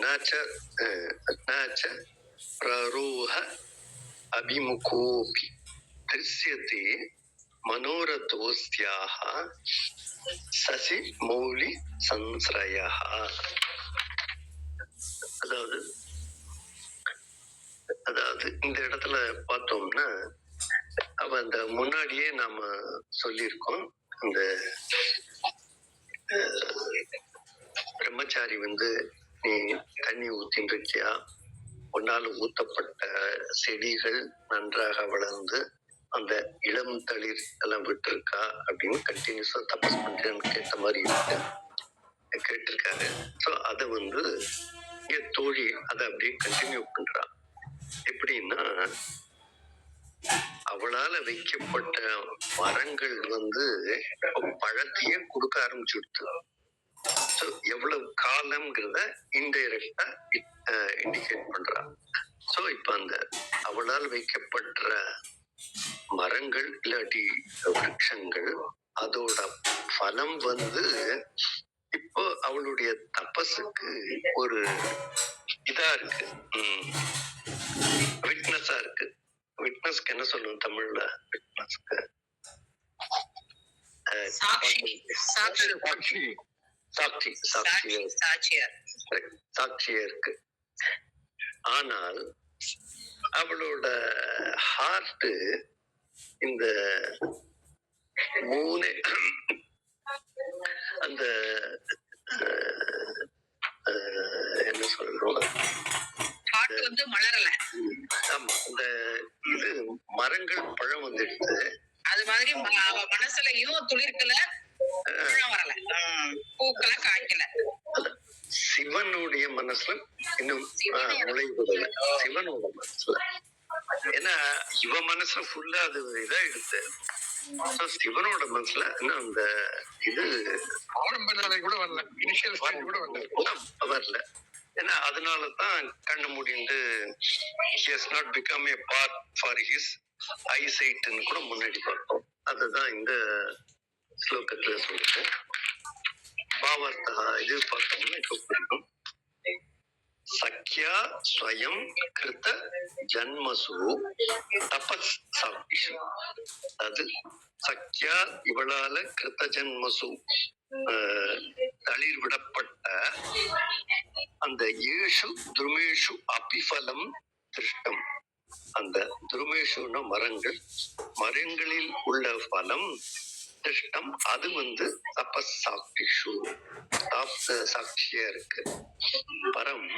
நச்ச பிரரோஹ அபிமுகோபி திருஷ்யதே மனோரதோஸ்யாஹ சசி மௌலி சம்ஸ்ரயஹ. அதாவது இந்த இடத்துல பார்த்தோம்னா அவ அந்த முன்னாடியே நாம சொல்லியிருக்கோம். இந்த பிரம்மச்சாரி நீ தண்ணி ஊத்தின்னு இருக்கியா, உன்னால ஊத்தப்பட்ட செடிகள் நன்றாக வளர்ந்து அந்த இளம் தளிர் எல்லாம் விட்டு இருக்கா அப்படின்னு கண்டினியூஸா தபஸ் பண்றேன்னு கேட்ட மாதிரி கேட்டிருக்காரு. ஸோ அதை இங்க தோழி அதை அப்படியே கண்டினியூ பண்றா. எப்படின்னா அவளால வைக்கப்பட்ட மரங்கள் பழத்தையே கொடுக்க ஆரம்பிச்சுடுத்து. ஸோ எவ்வளவு காலம்ங்கிறத இன்டைரக்டா இண்டிகேட் பண்றா. ஸோ இப்ப அந்த அவளால் வைக்கப்பட்ட மரங்கள் இல்லாட்டி விருட்சங்கள் அதோட பலம் இப்போ அவளுடைய தபஸுக்கு ஒரு இதா இருக்கு, விட்னஸா இருக்கு. விட்னஸ்க்கு என்ன சொல்லணும் தமிழ்ல? விட்னஸ்க்கு சாட்சியா இருக்கு. ஆனால் அவளோட ஹார்ட் இந்த மூணு அந்த என்ன சொல்றோம், மலரல. ஆமா, இந்த இது மரங்கள் பழம் வந்துடுது. அது மாதிரி மனசுலயும் துளிர்க்கல, வரல, பூக்கல, காய்க்கல. சிவனுடைய மனசுல இன்னும் நுழைவுதல. சிவனோட மனசுல, ஏன்னா இவ மனசுல ஃபுல்லா அது இதா எடுத்து. சிவனோட மனசுல அந்த இது கூட வரல, இனிஷியல் கூட வரல. ஏன்னா அதனாலதான் கண்ணு மூடிண்டு he has not become a part for his eyesight ன்னு கூட முன்னாடி பார்த்தோம். அதுதான் இந்த ஸ்லோகத்துல சொல்லிட்டு பாவார்த்தா இது பார்த்தோம்னா இப்போ புரியும். சக்யா ஸ்வயம் கிருத்த ஜன்மசு தபஸ் சாக்ஷி. அது சக்யா இவளால கிருத்த ஜன்மசு தளிர் விடப்பட்ட அந்த ஏஷு துருமேஷு அபிஃபலம் திருஷ்டம். அந்த துருமேஷுன மரங்கள், மரங்களில் உள்ள பலம் திருஷ்டம். அது தபஸ் சாக்ஷிஷு சாட்சியா இருக்கு. பரம்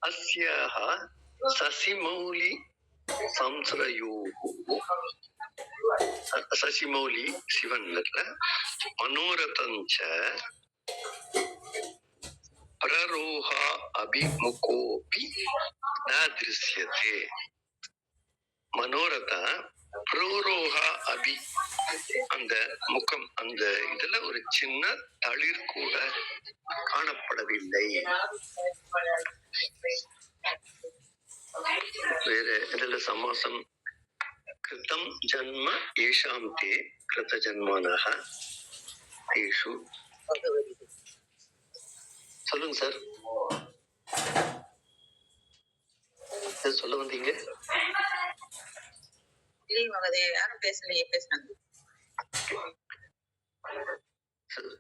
அஸ்யாஹ சசிமௌலி சம்ஸ்ரயோஹு. சசிமௌலி சிவன் மனோரதஞ்ச பிரரோஹா அபிமுகோபி ந திருஷ்யதே. மனோரதா புரோரோகா அபி, அந்த முகம், அந்த இதுல ஒரு சின்ன தளிர் கூட காணப்படவில்லை. வேற இதுல சமாசம் கிருதம் ஜன்ம ஏஷாம் தே கிருத ஜன்மானஹ தேஷு. சொல்லுங்க சார், சொல்ல வந்தீங்க?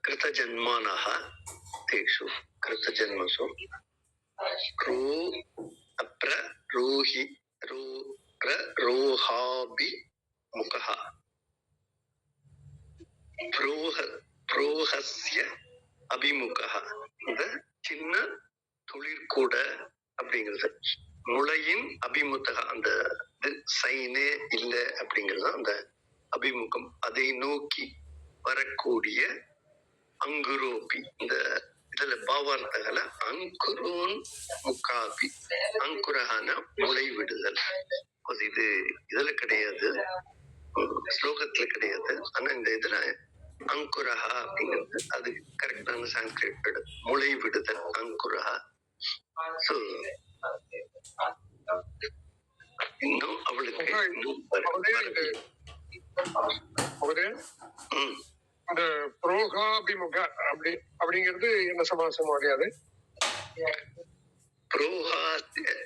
கிருத ஜன்மானஹ தேஷு கிருத ஜன்மசு ரோ அப்ர ரோஹி ரோ ரோஹாபி முகஹ புரோஹஸ்ய அபிமுகஹ. இந்த சின்ன துளிர்கூட அப்படிங்கிறது முளையின் அபிமுக, அந்த சைனே இல்ல அப்படிங்கிறது அந்த அபிமுகம், அதை நோக்கி வரக்கூடிய அங்குரோபி. இந்த இதுல பாவார்த்தகல அங்குரோன் முகாபி, அங்குரஹான முளை விடுதல். இது இதுல கிடையாது, ஸ்லோகத்துல கிடையாது. ஆனா இந்த இதுல அங்குரஹா அப்படிங்கிறது அது கரெக்டான சான்ஸ்கிரிட் முளை விடுதல், அங்குரஹா. சோ இன்னும் அவளுக்கு இந்த புரோகாபிமுக அப்படிங்கிறது என்ன சமாசம் கிடையாது. புரோஹா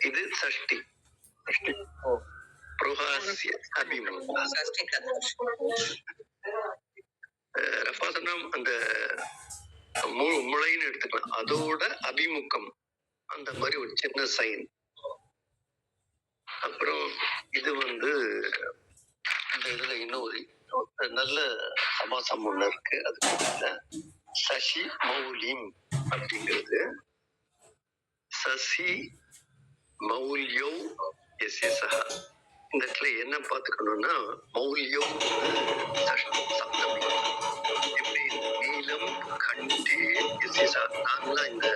இது சஷ்டி. புரோஹாஸ்ய அபிமுக ரபாசனம் அந்த முளைன்னு எடுத்துக்கலாம். அதோட அபிமுகம் அந்த மாதிரி ஒரு சின்ன சைன். அப்புறம் இது இந்த இதுல இன்னும் ஒரு நல்ல சமாசம் ஒண்ணு இருக்கு. அது சசி மௌலிம் அப்படிங்கிறது. சசி மௌல்யோ எஸ்எஸ்ஹ. இந்த இடத்துல என்ன பார்த்துக்கணும்னா, மௌல்யோ சப்தமி எப்படி நீலம் கண்டே எஸ்எஸ்ஹ. நான்லாம் இந்த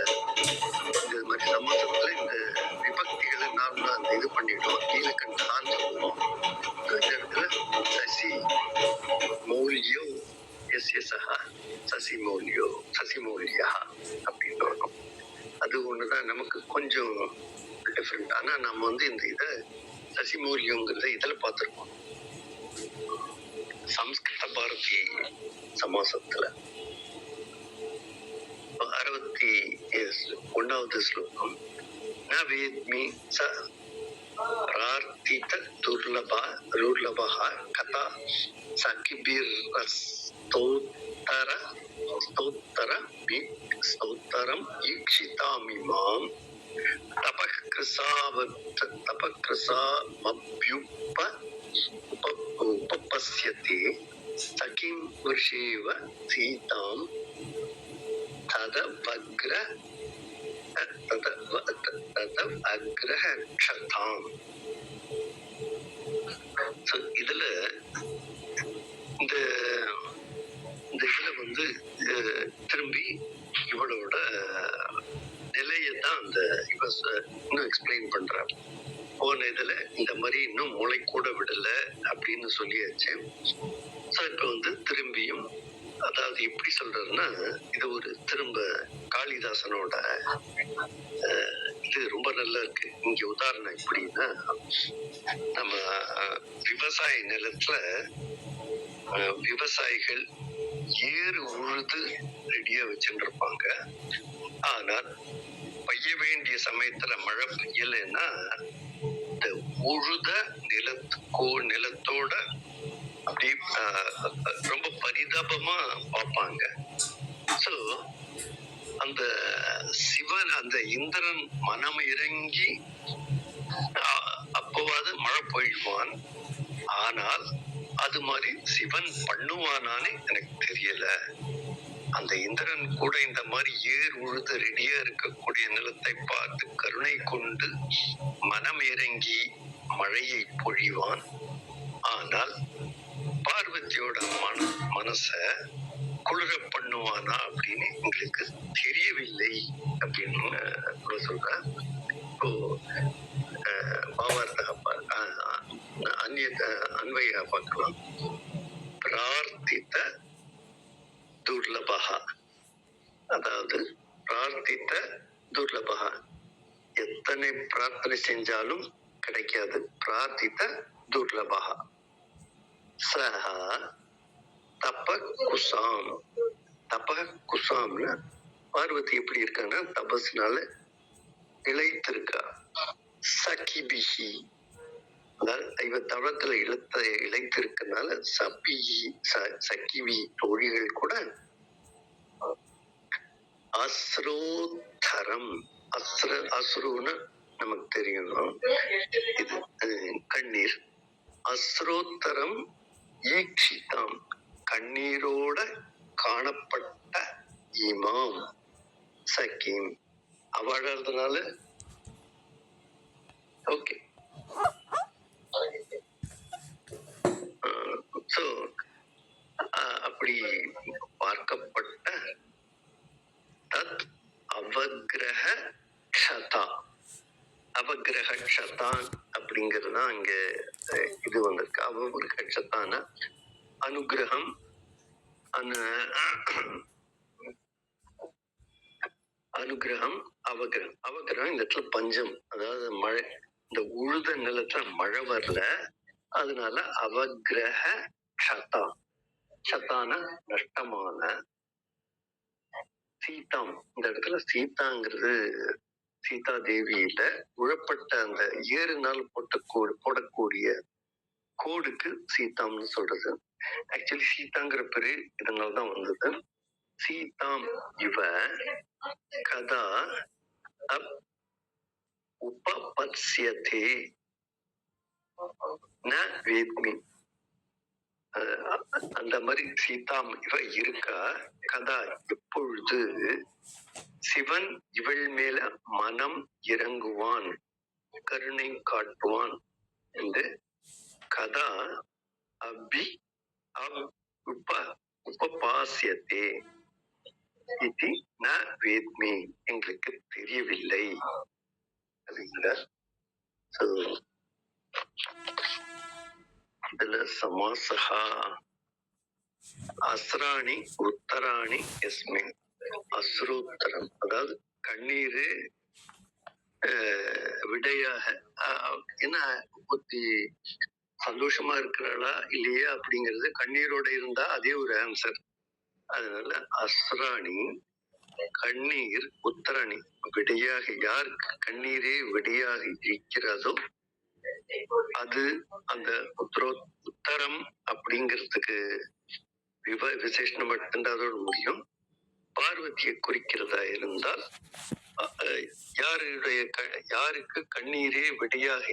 மாதிரி சமாசத்துல இந்த விபக்திகளை நான்லாம் அந்த இது பண்ணிட்டோம். நீலகண்டான்னு சொல்லுவோம். இந்த இடத்துல சசி மௌல்யோ எஸ்எஸ்ஹ, சசி மௌல்யோ சசி மௌல்யா அப்படின்னு வரும். அது ஒண்ணுதான் நமக்கு கொஞ்சம் டிஃப்ரெண்ட். ஆனா நம்ம இந்த இதை சசிமௌல்யங்கிறத இதுல பார்த்திருக்கோம் சம்ஸ்கிருத பாரதி சமாசத்துல. 61வது ஸ்லோகம். ந வேத்மி ச பிரார்த்தித துர்லபஹ கதா ஸ்தோத்தரம் ஈக்ஷிதாமிமாம் உபபஸ்யதே சகிம் வருஷேவ சீதாம் ததவக்ரஹக்ஷதாம். இதுல இந்த இதுல திரும்பி இவளோட நிலையதான் அந்த இன்னும் எக்ஸ்பிளைன் பண்றார். போன இதுல இந்த மாதிரி இன்னும் மூளை கூட விடல அப்படின்னு சொல்லியாச்சு. இப்ப திரும்பியும், அதாவது எப்படி சொல்றதுன்னா, இது ஒரு திரும்ப காளிதாசனோட இது ரொம்ப நல்லா இருக்கு. இங்க உதாரணம் எப்படின்னா, நம்ம விவசாய நிலத்துல விவசாயிகள் ஏறு உழுது ரெடியா வச்சுட்டு இருப்பாங்க. ஆனால் பெய்ய வேண்டிய சமயத்துல மழை பெய்யலைன்னா இந்த உழுத நிலத்தோட அப்படி ரொம்ப பரிதாபமா பார்ப்பாங்க. சோ அந்த சிவன், அந்த இந்திரன் மனம் இறங்கி அப்போவாது மழை பொழிவான். ஆனால் அது மாதிரி சிவன் பண்ணுவானான்னு எனக்கு தெரியல. அந்த இந்திரன் கூட இந்த மாதிரி ஏர் உழுது ரெடியா இருக்கக்கூடிய நிலத்தை பார்த்து கருணை கொண்டு மனம் இறங்கி மழையை பொழிவான். ஆனால் பார்வதியோட மனச குளிர பண்ணுவானா அப்படின்னு எங்களுக்கு தெரியவில்லை அப்படின்னு கூட சொல்ற. இப்போ பாவார்த்தக அன்வையா பார்க்கலாம். பிரார்த்தித்த துர்லபகா, அதாவது பிரார்த்தித்த துர்லபகா, எத்தனை பிரார்த்தனை செஞ்சாலும் கிடைக்காது. பிரார்த்தித்த துர்லபகா. சஹா தப குசாம். தப குசாம்னு பார்வதி எப்படி இருக்காங்கன்னா தபஸ்னால இழைத்திருக்கா. சகிபிஹி, அதாவது இவ தவத்துல இழைத்திருக்கனால சபிஹி சகிவி தோழிகள் கூட அஸ்ரோத்தரம். அஸ்ருன்னு நமக்கு தெரியணும், இது கண்ணீர். அஸ்ரோத்தரம் ஈக்ஷிதாம், கண்ணீரோட காணப்பட்ட இமாம் சகீம், அவழறதுனால ஓகே. சோ அப்படி பார்க்கப்பட்ட தத் அவக்கிரக க்ஷதா. அவக்கிரக க்ஷதான் அப்படிங்கிறது அங்க இது வந்திருக்கு. அவக்கிரக க்ஷதான அனுகிரகம், அனுகிரகம், அவகிரகம். அவகிரகம் இந்த இடத்துல பஞ்சம், அதாவது மழை. இந்த உழுத நிலத்துல மழை வரல, அதனால அவகிரக க்ஷதா. க்ஷதான நஷ்டமான. சீதாம், இந்த இடத்துல சீதாங்கிறது சீதா தேவியில உழப்பட்ட அந்த ஏறுநாள் போடக்கூடிய கோடுக்கு சீதாம்னு சொல்றது. ஆக்சுவலி சீதாங்கிற பேரு இதனால்தான் வந்தது. சீதாம் இவ கதா உபபத்ஸ்யதே ந வேத்மி. அந்த மாதிரி சீதாம் இவ இருக்கா. கதா எப்பொழுது சிவன் இவள் மேல மனம் இறங்குவான், கருணை காட்டுவான் என்று கதா அபி உபபாசியதே இது ந வேத்மி, எங்களுக்கு தெரியவில்லை அப்படிங்கிற. இதுல சமாசகா அஸ்ராணி உத்தராணி எஸ்மின். அஸ்ரோத்தரம், அதாவது கண்ணீரு விடையாக. என்ன புத்தி சந்தோஷமா இருக்கிறாளா இல்லையா அப்படிங்கிறது கண்ணீரோட இருந்தா அதே ஒரு ஆன்சர். அதனால அஸ்ராணி கண்ணீர், உத்தராணி விடையாக. யாருக்கு கண்ணீரே விடையாக இருக்கிறதோ அது அந்த உத்தரம் அப்படிங்கிறதுக்கு விசேஷம் மட்டும்தான் அதோட முடியும். பார்வதியை குறிக்கிறதா இருந்தால் யாருக்கு கண்ணீரே விடையாக